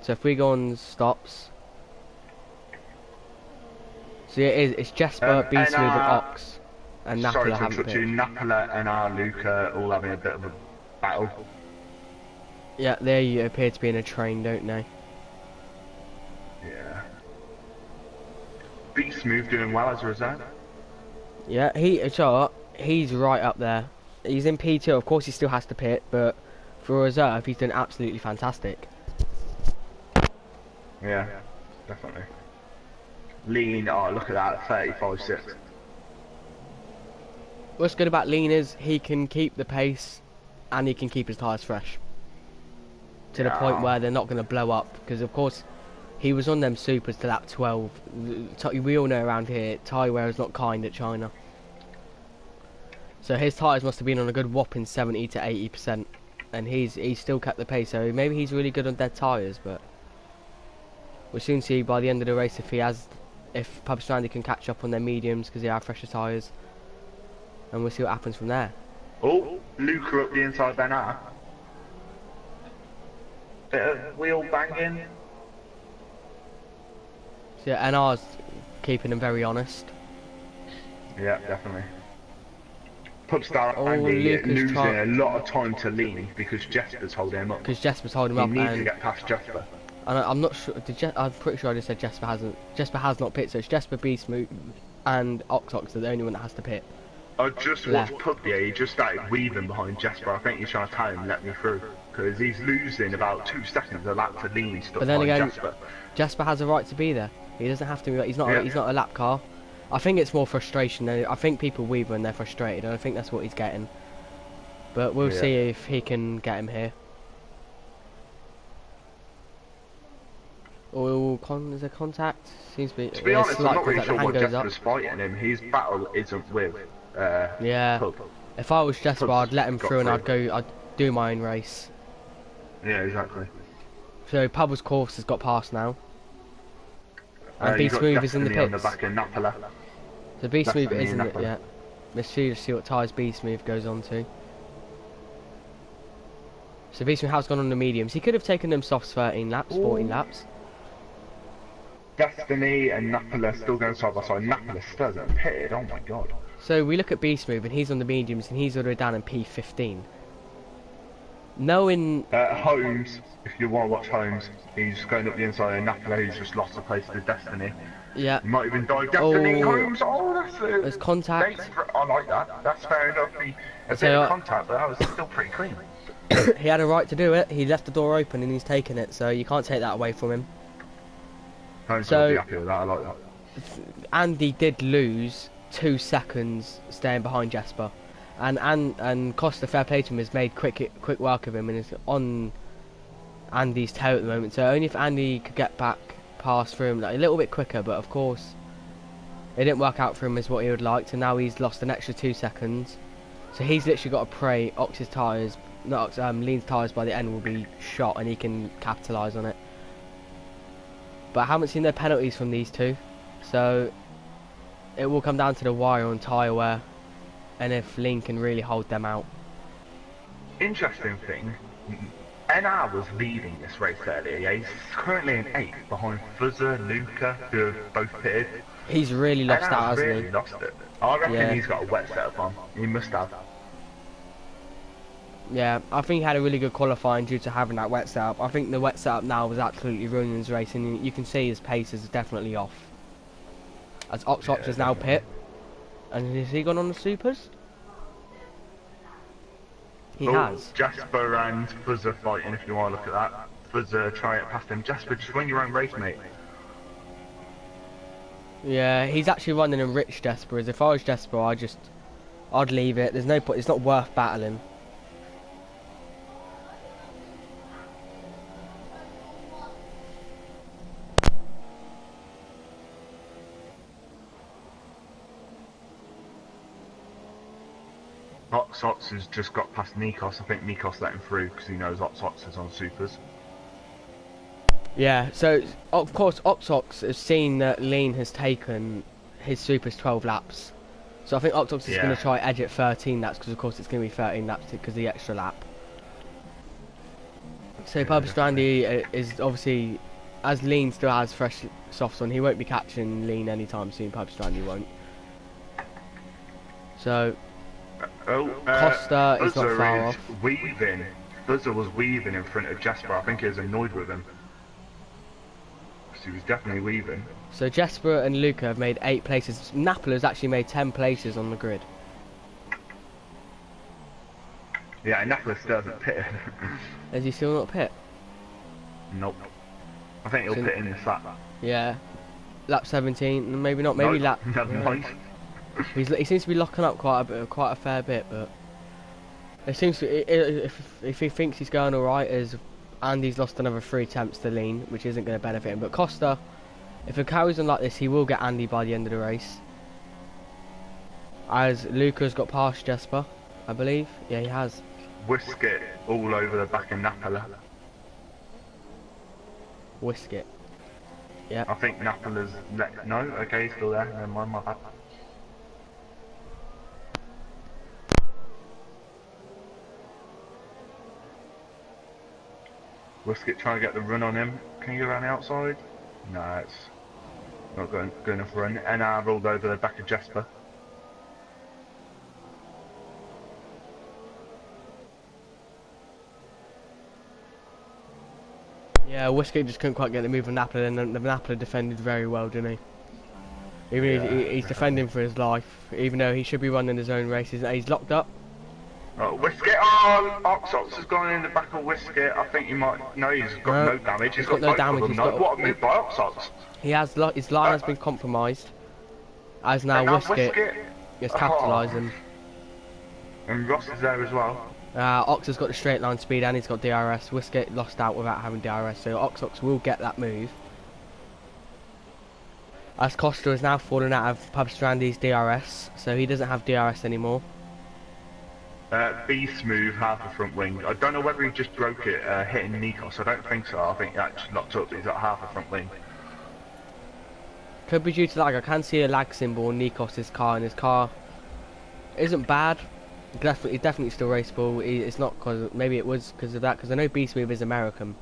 So if we go on stops. So it's Jesper, B Smooth, and Ox, and Napala haven't pit. Napala and Luca all having a bit of a battle. Yeah, they appear to be in a train, don't they? Yeah. B Smooth doing well as a result. Yeah, he's right up there. He's in P2, of course he still has to pit, but for a reserve he's done absolutely fantastic. Yeah, definitely. Lean, oh look at that, 35.6. What's good about Lean is he can keep the pace and he can keep his tyres fresh. To the point where they're not going to blow up, because of course he was on them supers to lap 12. We all know around here, tyre wear is not kind at China. So his tyres must have been on a good whopping 70 to 80%, and he's still kept the pace. So maybe he's really good on dead tyres, but we'll soon see by the end of the race if Pub Strandy can catch up on their mediums because they are fresher tyres, and we'll see what happens from there. Oh, Luca up the inside Ben R. Bit of wheel banging. So yeah, NR's keeping him very honest. Yeah, definitely. Pubstar Andy losing a lot of time to Lean because Jesper's holding him up. Because Jesper's holding him up. He needs to get past Jesper. And I'm not sure. I'm pretty sure I just said Jesper hasn't. Jesper has not pit, so it's Jesper, B Smooth, and Ox are the only one that has to pit. I just watched Pub. Yeah, he just started weaving behind Jesper. I think he's trying to tell him let me through because he's losing about 2 seconds a lap to Lean stuff. But then again, Jesper. Jasper has a right to be there. He doesn't have to be. He's not. He's not a lap car. I think it's more frustration. I think people weave when they're frustrated, and I think that's what he's getting. But we'll see if he can get him here. Oh, is there contact? Seems to be honest, I'm not really sure what Jesper's fighting him. His battle isn't with Pub. If I was Jesper, I'd let him through and I'd do my own race. Yeah, exactly. So Pub's course has got past now. And B Smooth is in the pits. On the back of Napala. So B Smooth isn't it yet. Let's see what tyres B Smooth goes on to. So B Smooth has gone on the mediums. He could have taken them softs 13 laps, 14 laps. Destiny and Napala still going side by side. Napala still hasn't pitted, oh my god. So we look at B Smooth and he's on the mediums and he's all the way down in P15. Knowing... Holmes, if you want to watch Holmes, he's going up the inside and Napala, he's just lost a place to Destiny. Yeah. He might even die. Destiny, Holmes, there's contact. I like that, that's fair enough. A bit of contact, but that was still pretty clean. He had a right to do it, he left the door open and he's taken it, so you can't take that away from him. Holmes will be happy with that, I like that. Andy did lose 2 seconds staying behind Jesper. And Costa, fair play to him, has made quick work of him and is on Andy's tail at the moment. So only if Andy could get back past through him like, a little bit quicker, but of course it didn't work out for him as what he would like. So now he's lost an extra 2 seconds. So he's literally got to pray Ox's tyres, not Ox, Lean's tyres by the end will be shot and he can capitalise on it. But I haven't seen no penalties from these two. So it will come down to the wire on tyre wear, and if Lean can really hold them out. Interesting thing, NR was leading this race earlier, yeah, he's currently in 8th behind Fuzzer, Luca, who have both pitted. He's really lost out, NR's hasn't really lost it. I reckon Yeah. he's got a wet setup on, he must have. Yeah, I think he had a really good qualifying due to having that wet setup. I think the wet setup now was absolutely ruining his race, and you can see his pace is definitely off. As Ox is now pit, and has he gone on the supers? He has. Jasper and Fuzzer fighting if you want to look at that. Fuzzer try it past him. Jasper, just win your own race, mate. Yeah, he's actually running a rich Jasper. As if I was Jasper, I'd leave it. There's no point. It's not worth battling. Ox has just got past Nikos. I think Nikos let him through because he knows Ox is on supers. Yeah, so of course Ox has seen that Lean has taken his supers 12 laps. So I think Ox is going to try edge it 13 laps because of course it's going to be 13 laps because of the extra lap. So Pub Strandy is obviously, as Lean still has fresh softs on, he won't be catching Lean anytime soon. Pub Strandy won't. So Costa is not far off. Weaving. Buzzer was weaving in front of Jasper. I think he was annoyed with him. Because he was definitely weaving. So Jasper and Luca have made 8 places. Napoli has actually made 10 places on the grid. Yeah, Napoli still hasn't pitted. Is he still not pit? Nope. I think he'll pit in this lap. Yeah. Lap 17, maybe not. Maybe lap. He seems to be locking up quite a fair bit, but it seems to, if he thinks he's going all right, as Andy's lost another 3 attempts to Lean, which isn't going to benefit him. But Costa, if it carries on like this, he will get Andy by the end of the race. As Luca's got past Jasper, I believe. Yeah, he has. Whisket all over the back of Napoli. Whisket. Yeah. I think Napoli's no, okay, he's still there. Never mind, my bad. Whisket trying to get the run on him. Can you go around the outside? No, it's not good enough run. NR rolled over the back of Jasper. Yeah, Whisket just couldn't quite get the move on Napoli, and the Napoli defended very well, didn't he? Even he's defending for his life, even though he should be running his own races. He's locked up. Oh, Whisket! Oh, Ox has gone in the back of Whisket. I think you might. No, he's got no damage. He's got no damage. What a move by Ox. He has his line has been compromised. As now Whisket is capitalising. And Ross is there as well. Ox has got the straight line speed and he's got DRS. Whisket lost out without having DRS, so Ox will get that move. As Costa is now fallen out of Pub Strandy's DRS, so he doesn't have DRS anymore. Beast move, half a front wing. I don't know whether he just broke it hitting Nikos. I don't think so. I think that just locked up. He's got half a front wing. Could be due to lag. I can see a lag symbol on Nikos' car, and his car isn't bad. Definitely still raceable. It's not because maybe it was because of that. Because I know Beast Move is American.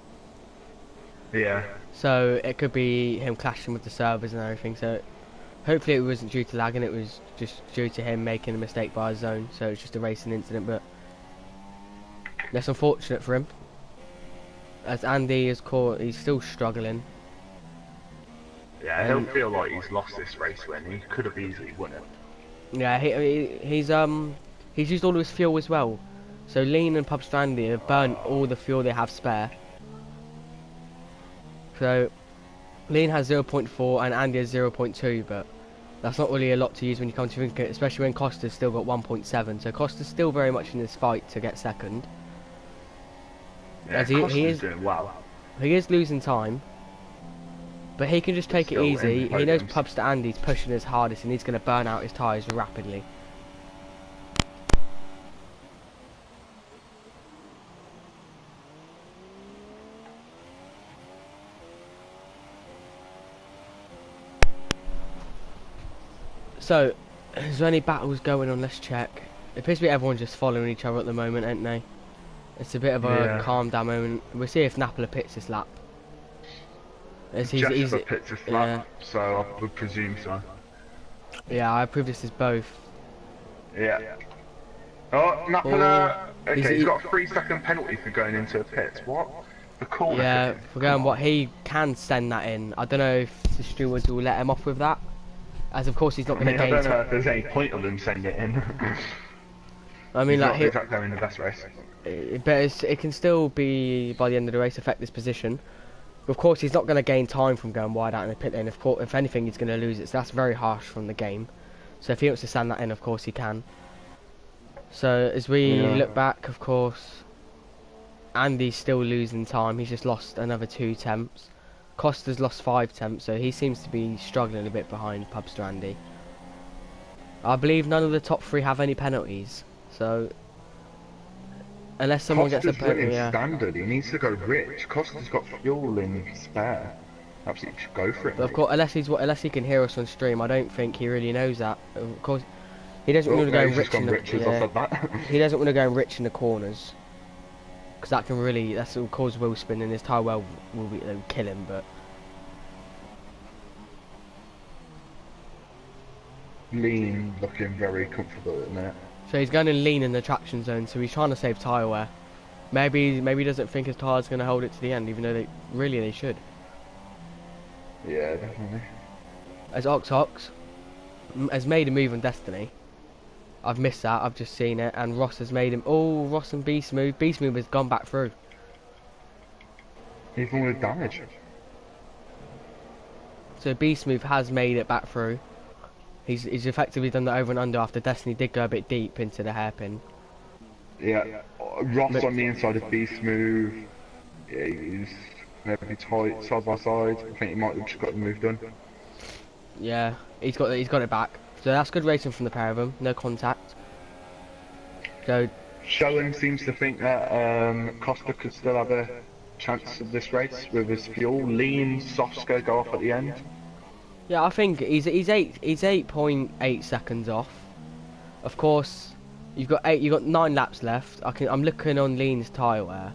Yeah. So it could be him clashing with the servers and everything. So hopefully it wasn't due to lag, and it was just due to him making a mistake by his zone. So it's just a racing incident, but that's unfortunate for him. As Andy is caught, he's still struggling. Yeah, he'll feel like he's lost this race when he could have easily won it. Yeah, he's used all of his fuel as well. So Lean and Pub Strandy have burnt all the fuel they have spare. So Lean has 0.4 and Andy has 0.2, but that's not really a lot to use when you come to think it, especially when Costa's still got 1.7. So Costa's still very much in this fight to get second. Yeah, as he is doing well. He is losing time, but he can just take it easy. He knows Pub Strandy's pushing his hardest and he's going to burn out his tyres rapidly. So, is there any battles going on? Let's check. It appears to be everyone just following each other at the moment, ain't they? It's a bit of a calm down moment. We'll see if Napola pits this lap. Jesper pits this yeah. lap, so I would presume so. Yeah, I approve this as both. Yeah. Oh, Napola. Okay, he's got a 3-second penalty for going into a pit. What? The corner. Yeah, kick. for going what he can send that in. I don't know if the stewards will let him off with that, as of course he's not going to gain. I don't know if there's any point of him sending it in. I mean, he's like not exactly in the best race. But it can still be by the end of the race affect this position. Of course, he's not going to gain time from going wide out in the pit lane. Of course, if anything, he's going to lose it. So that's very harsh from the game. So if he wants to send that in, of course he can. So as we look back, of course, Andy's still losing time. He's just lost another 2 temps. Costa's lost 5 temps, so he seems to be struggling a bit behind Pubster Andy. I believe none of the top 3 have any penalties. So unless someone Costa's gets a penalty, standard. He needs to go rich. Costa's got fuel in spare. Absolutely, should go for it. But of course, unless he can hear us on stream, I don't think he really knows that. Of course, he doesn't want to go rich in the he doesn't want to go rich in the corners, because that can really will cause wheel spin, and his tyre well will kill him. But lean, looking very comfortable at the minute. So he's going to lean in the traction zone, so he's trying to save tyre wear. Maybe he doesn't think his tyre's going to hold it to the end, even though they should. Yeah, definitely. As Ox has made a move on Destiny. I've missed that, I've just seen it, and Ross has made him. Oh, Ross and Beast Move. Beast Move has gone back through. Even with damage. So Beast Move has made it back through. He's effectively done the over and under after Destiny did go a bit deep into the hairpin. Yeah, Ross on the inside of Beast Move. Yeah, he's maybe tight side by side. I think he might have just got the move done. Yeah, he's got it back. So that's good racing from the pair of them. No contact. So Shelling seems to think that Costa could still have a chance of this race with his fuel. Lean, Soft's gonna go off at the end. yeah, I think he's 8.8 seconds off. Of course, you've got 9 laps left. I'm looking on Lean's tyre wear.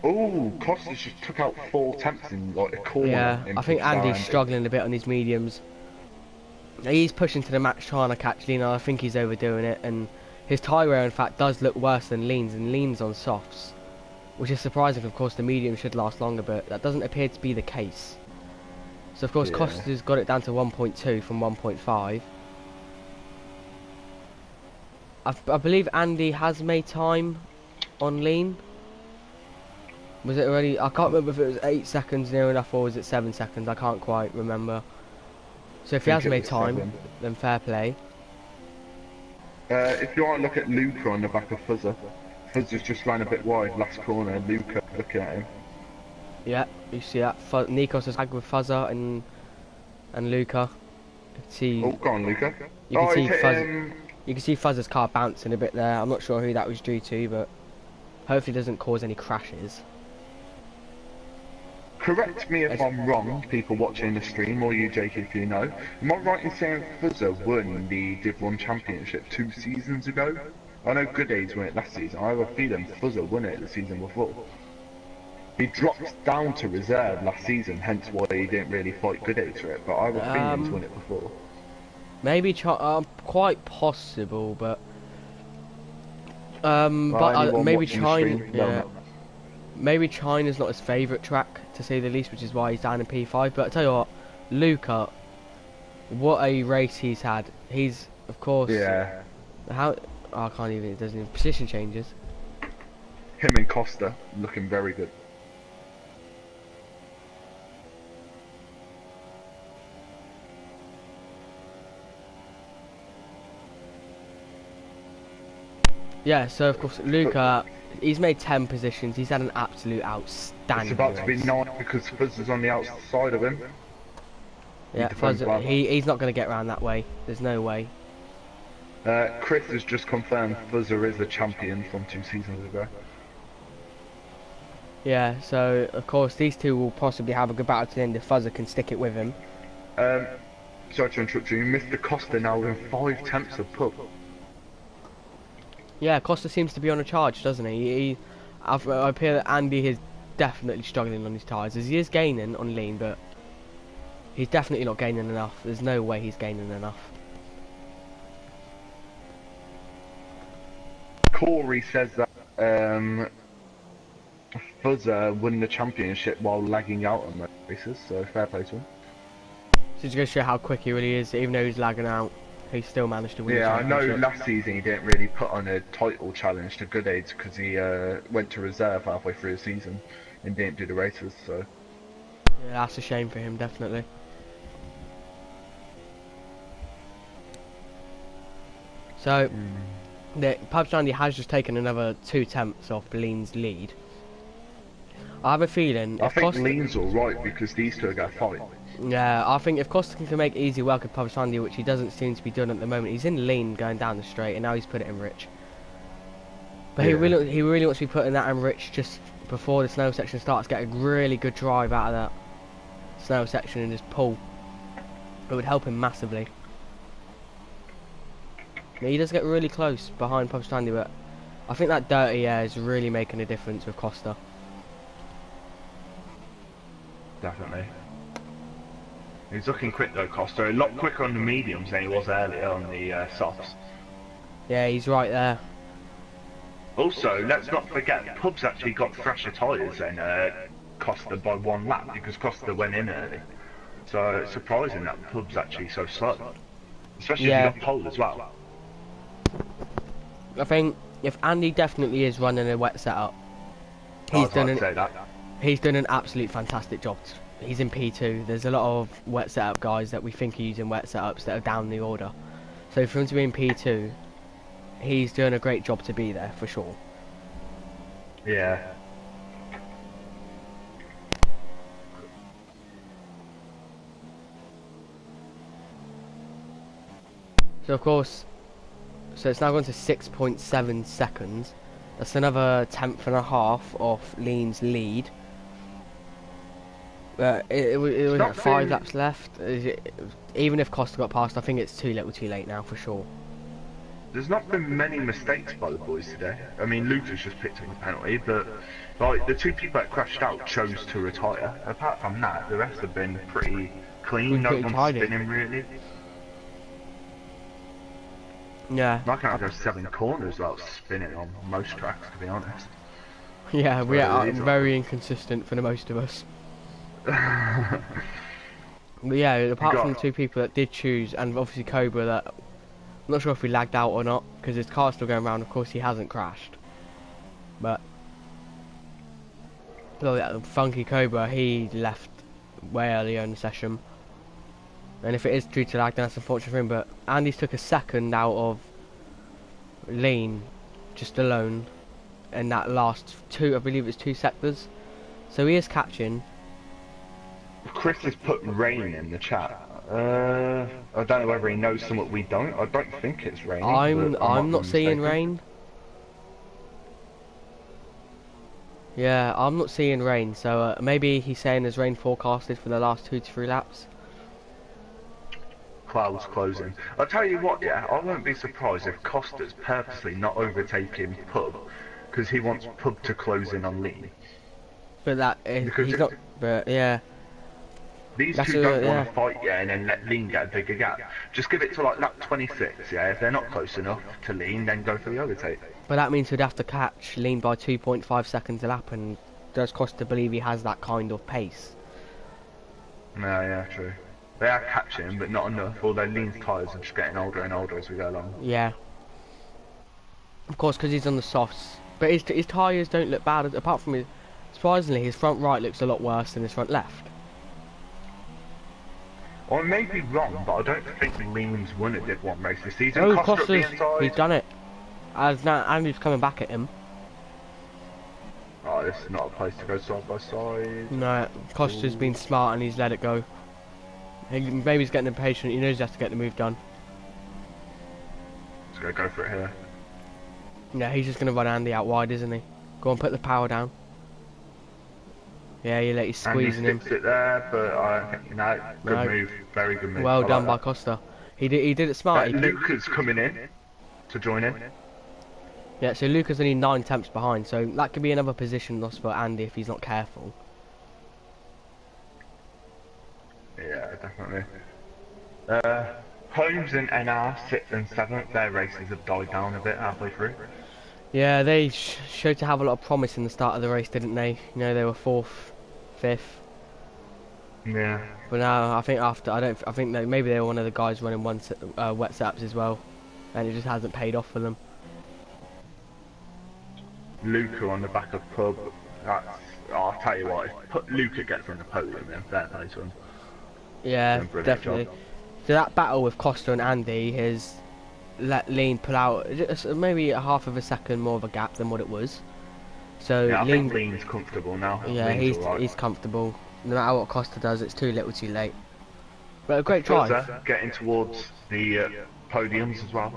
Oh, Costa just took out 4 temps in like a corner. Yeah, I think Andy's struggling a bit on his mediums. He's pushing to the max trying to catch Lean. I think he's overdoing it, and his tyre wear in fact does look worse than Lean's, and Lean's on softs, which is surprising. Of course, the medium should last longer, but that doesn't appear to be the case. So of course, Costa's got it down to 1.2 from 1.5. I believe Andy has made time on Lean. Was it already? I can't remember if it was 8 seconds near enough, or was it 7 seconds? I can't quite remember. So if he has made time, then fair play. If you want to look at Luca on the back of Fuzzer, Fuzzer's just ran a bit wide last corner. Luca looking at him. Yeah, you see that. Nikos has tagged with Fuzzer and Luca. You can see. Oh, go on, Luca. You can see Fuzzer's car bouncing a bit there. I'm not sure who that was due to, but hopefully it doesn't cause any crashes. Correct me if I'm wrong, people watching the stream, or you, Jake, if you know. Am I right in saying Fuzzer won the Div 1 Championship 2 seasons ago? I know Good Aids won it last season. I have a feeling Fuzzer won it the season before. He dropped down to reserve last season, hence why he didn't really fight Good Aids for it, but I have a feeling he's won it before. Maybe quite possible, but maybe China. Yeah, maybe China's not his favourite track, to say the least, which is why he's down in P5. But I tell you what, Luca, what a race he's had. He's of course. Yeah. I can't even. It doesn't even position changes. Him and Costa looking very good. Yeah, so of course Luca, he's made 10 positions. He's had an absolute outstanding. It's about race. to be 9 because Fuzzer's on the outside of him. Yeah, Fuzzer, he's not going to get around that way. There's no way. Chris has just confirmed Fuzzer is the champion from 2 seasons ago. Yeah, so of course these two will possibly have a good battle to the end if Fuzzer can stick it with him. Sorry to interrupt you. You missed the Costa now in 5 tenths of pub. Yeah, Costa seems to be on a charge, doesn't he? I appear that Andy is definitely struggling on his tyres, as he is gaining on lean, but he's definitely not gaining enough. There's no way he's gaining enough. Corey says that Fuzzer won the championship while lagging out on those races, so fair play to him. So just goes to show how quick he really is, even though he's lagging out, he still managed to win the Yeah, I know championship. last season he didn't really put on a title challenge to good aids because he went to reserve halfway through the season and didn't do the races, so... Yeah, that's a shame for him, definitely. So, the Pub Sandy has just taken another 2 tenths off Lean's lead. I have a feeling... I if think Costa, Lean's alright because these two are going to fight. yeah, I think if Costa can make easy work of Pub Sandy, which he doesn't seem to be doing at the moment, he's in lean going down the straight, and now he's put it in rich. But Yeah. he really wants to be putting that in rich just before the snow section starts, get a really good drive out of that snow section and just pull. It would help him massively. Yeah, he does get really close behind Pub Sandy, but I think that dirty air is really making a difference with Costa. Definitely. He's looking quick though, Costa. A lot quicker on the mediums than he was earlier on the softs. Yeah, he's right there. Also, let's not forget, Pub's actually got fresher tyres than Costa by 1 lap because Costa went in early. So it's surprising that Pub's actually so slow. Especially Yeah. if you got pole as well. I think if Andy definitely is running a wet setup, I was about to say that. he's done an absolute fantastic job. He's in P2. There's a lot of wet setup guys that we think are using wet setups that are down the order. So for him to be in P2, he's doing a great job to be there for sure. Yeah. So of course, so it's now gone to 6.7 seconds. That's another tenth and a half off Lean's lead. It was not 5 been- laps left. Even if Costa got past, I think it's too little too late now for sure. There's not been many mistakes by the boys today. I mean, Lucas just picked up a penalty, but like the 2 people that crashed out chose to retire. Apart from that, the rest have been pretty clean. No Pretty one's tidy. spinning really. Yeah, I can't go 7 corners without spinning on most tracks, to be honest. yeah, we Well, are it is very inconsistent for the most of us. But yeah, apart from the 2 people that did choose, and obviously Cobra, that I'm not sure if he lagged out or not because his car's still going around. Of course, he hasn't crashed, but well, yeah, Funky Cobra, he left way earlier in the session. And if it is due to lag, then that's unfortunate for him. But Andy's took a second out of Lean, just alone, in that last 2, I believe it's 2 sectors. So he is catching. Chris has put rain in the chat. I don't know whether he knows something we don't. I don't think it's raining. I'm not seeing rain. Yeah, I'm not seeing rain. So maybe he's saying there's rain forecasted for the last 2 to 3 laps. Clouds closing. I'll tell you what, yeah, I won't be surprised if Costa's purposely not overtaking Pub because he wants Pub to close in on Lee. But that Because he's it- not. But yeah, These That's two don't yeah. want to fight, yeah, and then let Lean get a bigger gap. Just give it to like lap 26, yeah. If they're not close enough to Lean, then go for the overtake. but that means he'd have to catch Lean by 2.5 seconds a lap, and does Costa believe he has that kind of pace? No, yeah, true. They are catching, but not enough. Although Lean's tyres are just getting older and older as we go along. Yeah. Of course, because he's on the softs. But his tyres don't look bad, apart from surprisingly, his front right looks a lot worse than his front left. I may be wrong, but I don't think Lean's won a Div 1 race this season. Oh, Costa at the Costa's, inside. he's done it. As now, Andy's coming back at him. Oh, this is not a place to go side by side. No, Costa's been smart and he's let it go. Maybe he's getting impatient, he knows he has to get the move done. Just gonna go for it here. Yeah, he's just going to run Andy out wide, isn't he? Go on, put the power down. Yeah, you let you And he squeezing him. sticks it there, but no, good No, move, very good move. well I done like by that. Costa. He did it smart. Luca's coming in to join in. Yeah, so Luca's only 9 attempts behind, so that could be another position loss for Andy if he's not careful. Yeah, definitely. Holmes and NR 6th and 7th, their races have died down a bit halfway through. Yeah, they showed to have a lot of promise in the start of the race, didn't they? You know, they were 4th, 5th. Yeah. But now I think I think that maybe they were one of the guys running wet setups as well, and it just hasn't paid off for them. Luca on the back of Pub. That's, I'll tell you what, if Luca gets on the podium, then fair play to him. Yeah, Doing a brilliant definitely. job. So that battle with Costa and Andy has let Lean pull out just maybe a half of a second more of a gap than what it was. So Yeah, I think Lean, Lean's comfortable now. yeah, Lean's alright. he's comfortable. No matter what Costa does, it's too little, too late. But a great drive. Fuzzer getting towards the podiums as well.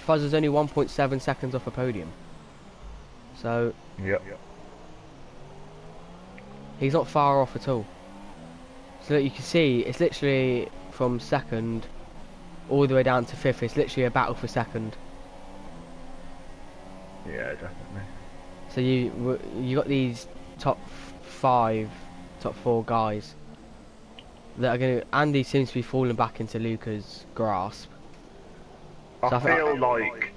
Fuzz is only 1.7 seconds off a podium. So Yep. he's not far off at all. So that you can see, it's literally from second all the way down to 5th. It's literally a battle for second. Yeah, definitely. So you got these top 5, top 4 guys that are going to. Andy seems to be falling back into Luca's grasp. So I feel like...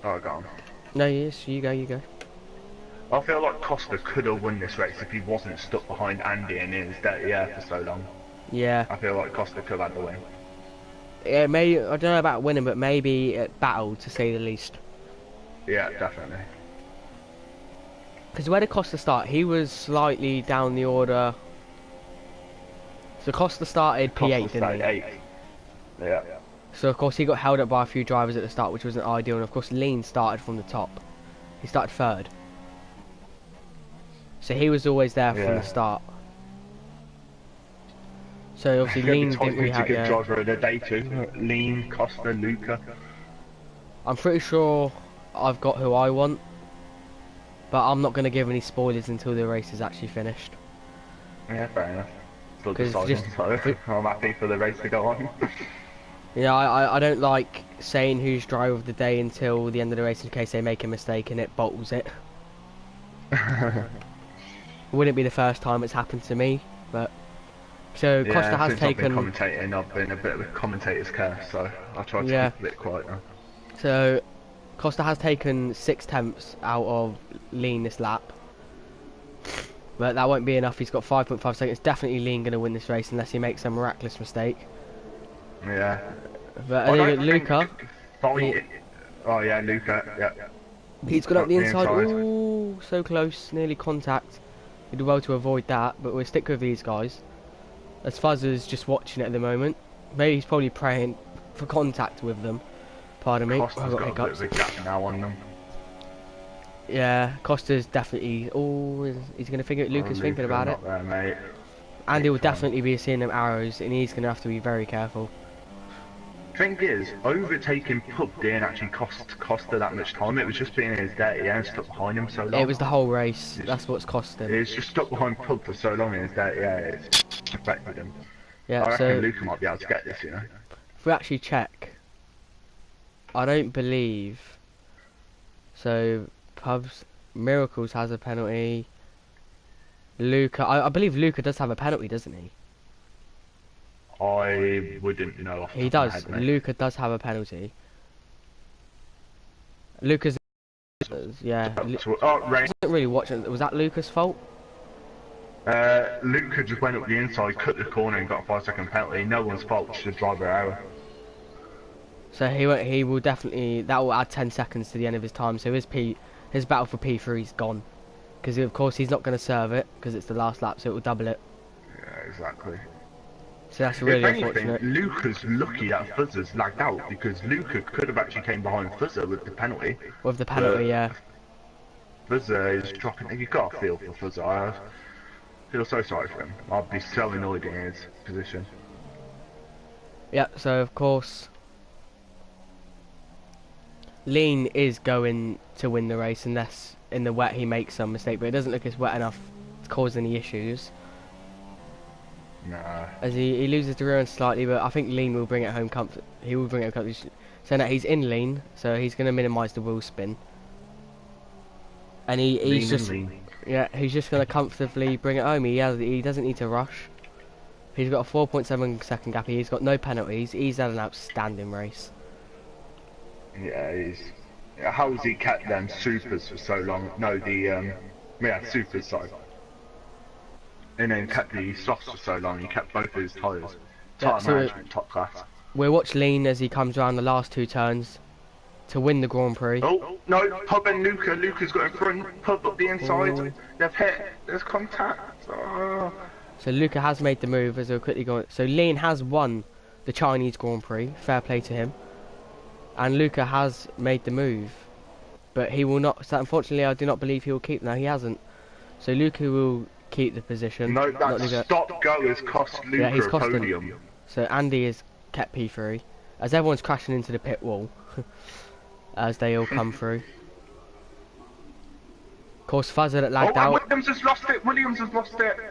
Oh, go on. No, yes, you go, you go. I feel like Costa could have won this race if he wasn't stuck behind Andy and in his dirty air for so long. Yeah. I feel like Costa could have had the win. Yeah, maybe I don't know about winning, but maybe it battled to say the least. Yeah, definitely. Because where did Costa start? He was slightly down the order. So Costa started P8, Costa didn't he? 8. Yeah. So of course he got held up by a few drivers at the start, which wasn't ideal. And of course Lean started from the top. He started 3rd. So he was always there from the start. So obviously Lean didn't really have. To give driver of the day to Lean, Costa, Luca. I'm pretty sure I've got who I want, but I'm not going to give any spoilers until the race is actually finished. Yeah, fair enough. Still 'Cause deciding, just- so I'm happy for the race to go on. Yeah, I don't like saying who's driver of the day until the end of the race in case they make a mistake and it bottles it. Wouldn't be the first time it's happened to me, but so Yeah, Costa has since taken. I've been commentating, I've been a bit of a commentator's curse, so I try to Yeah. keep a bit quiet now. So Costa has taken 6 tenths out of Lean this lap, but that won't be enough. He's got 5.5 seconds. Definitely Lean going to win this race unless he makes a miraculous mistake. Yeah. But I I don't think Luca, think Oh yeah, Luca. Yeah. he's got up the inside. inside. Ooh, so close, nearly contact. He did well to avoid that, but we'll stick with these guys. As Fuzzer's just watching it at the moment. Maybe he's probably praying for contact with them. Pardon me. Costa's I've got got a hiccups. bit of a gap now on them. Yeah, Costa's definitely. Oh, he's going to figure. Luca's thinking about it. Not there, mate. Andy will Big time. definitely be seeing them arrows, and he's going to have to be very careful. Thing is, overtaking Pub didn't actually cost Costa that much time. It was just being in his dirty air and stuck behind him so long. It was the whole race. That's what's cost him. It's just stuck behind Pub for so long in his dirty air. It's affected him. Yeah. I reckon So Luca might be able to get this, you know. if we actually check, I don't believe. So Pubs Miracles has a penalty. Luca, I believe Luca does have a penalty, doesn't he? I wouldn't know. Off the He top of does. my head, mate. Luca does have a penalty. Luca's, yeah. Oh, Rain. Wasn't really watching. Was that Luca's fault? Luca just went up the inside, cut the corner, and got a 5-second penalty. No one's fault. It's the driver error. So he will definitely. That will add 10 seconds to the end of his time. So his battle for P3 is gone. Because of course he's not going to serve it because it's the last lap, so it will double it. Yeah, exactly. So that's really If anything, unfortunate. Luca's lucky that Fuzzer's lagged out because Luca could have actually came behind Fuzzer with the penalty. With the penalty, yeah. Fuzzer is dropping. You've got to feel for Fuzzer. I feel so sorry for him. I'd be so annoyed in his position. Yeah. So of course, Lean is going to win the race unless in the wet he makes some mistake, but it doesn't look as wet enough to cause any issues. Nah. As he loses the rear end slightly, but I think Lean will bring it home comfort. He will bring it home comfort. So now he's in Lean, so he's going to minimise the wheel spin. And he's just he's just going to comfortably bring it home. He doesn't need to rush. He's got a 4.7 second gap. He's got no penalties. He's had an outstanding race. Yeah, he's. How's he kept them supers for so long? No, supers, sorry. And then kept the softs for so long. He kept both his tyres. Tyre management, top class. We'll watch Lean as he comes around the last 2 turns to win the Grand Prix. Oh no, Pub and Luca. Luca's got in front. Pub up the inside. Ooh. They've hit. There's contact. Oh. So Luca has made the move as we're quickly going. So Lean has won the Chinese Grand Prix. Fair play to him. And Luca has made the move, but he will not. So unfortunately, I do not believe he will keep. No, he hasn't. So Luca will keep the position. No, that stop-go has cost Luca he's a podium. Him. So Andy has kept P3 as everyone's crashing into the pit wall as they all come through. Of course, Fuzzer that lagged out. Williams has lost it.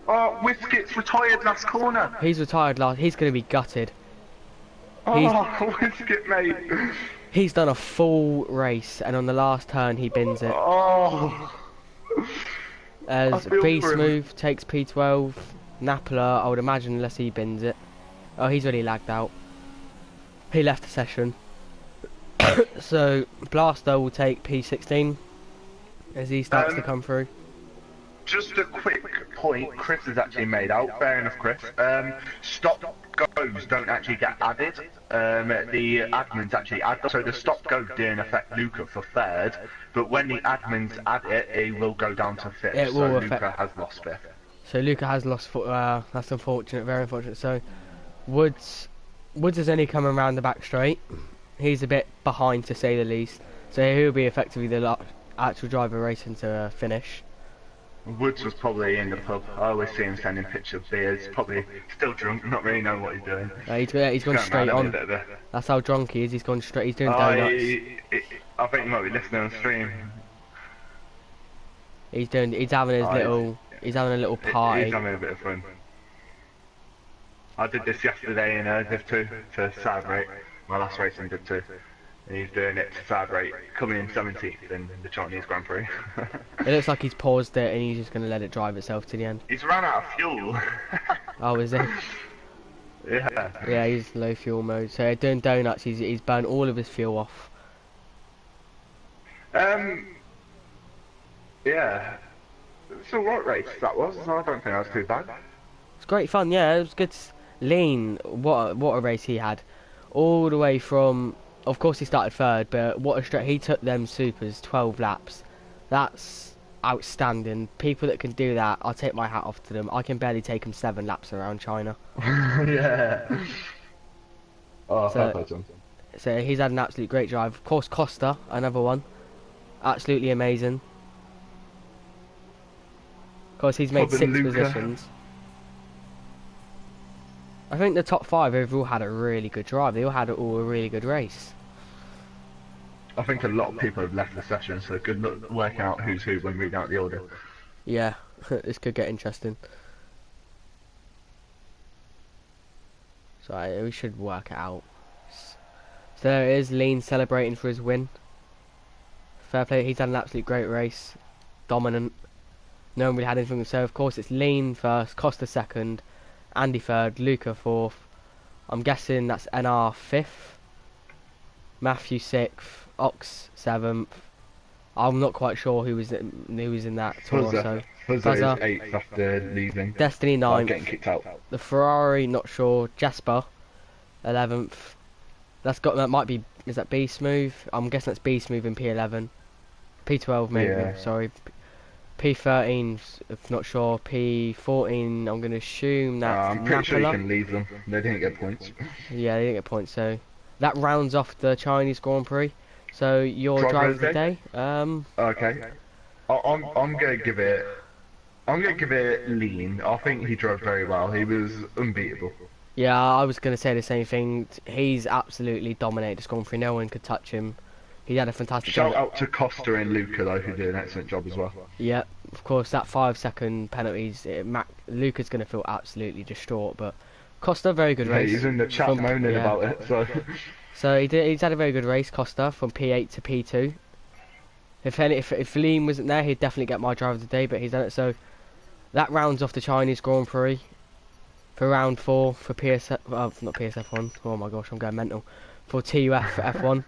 Oh, Whisket's retired last corner. He's retired last. He's going to be gutted. Oh, Whisket, mate. He's done a full race, and on the last turn he bins it. Oh. As B Smooth takes P12, Napler, I would imagine, unless he bins it. Oh, he's already lagged out. He left the session. So Blaster will take P16 as he starts to come through. Just a quick point Chris has actually made out. Fair enough, Chris. Stop goes don't actually get added. The admins actually add them. So the stop go didn't affect Luca for third, but when the admins add it, it will go down to fifth. It will affect. Luca has lost fifth. So Luca has lost. That's unfortunate. Very unfortunate. So Woods is only coming around the back straight. He's a bit behind, to say the least. So he'll be effectively the actual driver racing to finish. Woods was probably in the pub. I always see him sending pictures of beers. Probably still drunk, not really knowing what he's doing. He's gone straight on. That's how drunk he is. He's gone straight. He's doing donuts. I think he might be listening on stream. He's having his little. He's having a little party. He's having a bit of fun. I did this yesterday in Div 2 to celebrate my last race in Div 2. And he's doing it to celebrate coming in 17th in the Chinese Grand Prix. It looks like he's paused it and he's just going to let it drive itself to the end. He's run out of fuel. Oh, is he? Yeah. Yeah, he's low fuel mode. So doing donuts, he's burned all of his fuel off. Yeah. It's a right race that was. I don't think that was too bad. It's great fun, yeah. It was good. Lean, what a race he had. All the way from. Of course he started third, but what a stretch. He took them supers 12 laps. That's outstanding. People that can do that, I'll take my hat off to them. I can barely take them 7 laps around China. Yeah. Oh, so he's had an absolute great drive. Of course Costa, another one. Absolutely amazing. Of course he's made 6 positions. I think the top 5 overall had a really good drive. They all had a really good race. I think a lot of people have left the session, so good luck working out who's who when reading out the order. Yeah, this could get interesting. So we should work it out. So there it is, Lean celebrating for his win. Fair play, he's had an absolute great race. Dominant. No one really had anything to say. Of course it's Lean first, Costa second, Andy third, Luca fourth. I'm guessing that's NR fifth, Matthew sixth, Ox seventh. I'm not quite sure who was in that tour. Fuzzer is eighth after leaving. Destiny ninth. Getting kicked out. The Ferrari, not sure. Jasper 11th. That might be. Is that B Smooth? I'm guessing that's B Smooth in P11. P12 maybe. Yeah. Sorry. P13, if not sure. P14, I'm going to assume that's I'm pretty sure you can leave them. They didn't get points. Yeah, they didn't get points. So that rounds off the Chinese Grand Prix. So your driver of the day. Okay. I'm gonna give it. Lean. I think he drove very well. He was unbeatable. Yeah, I was going to say the same thing. He's absolutely dominated this Grand Prix. No one could touch him. He had a fantastic Shout game. out to Costa and Luca though, who did an excellent job as well. Yeah, of course, that 5 second penalties, Luca's going to feel absolutely distraught, but Costa, very good Yeah, race. he's in the chat moaning about it, so... So he's had a very good race, Costa, from P8 to P2. If Liam wasn't there, he'd definitely get my driver of the day, but he's done it. So that rounds off the Chinese Grand Prix for round 4 for not PSF1. Oh my gosh, I'm going mental. For TUF F1.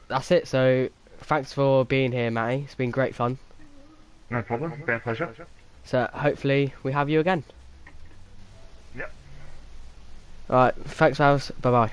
That's it. So thanks for being here, Matty. It's been great fun. No problem, been a pleasure. So hopefully we have you again. Yep. Alright, thanks, Alice. Bye bye.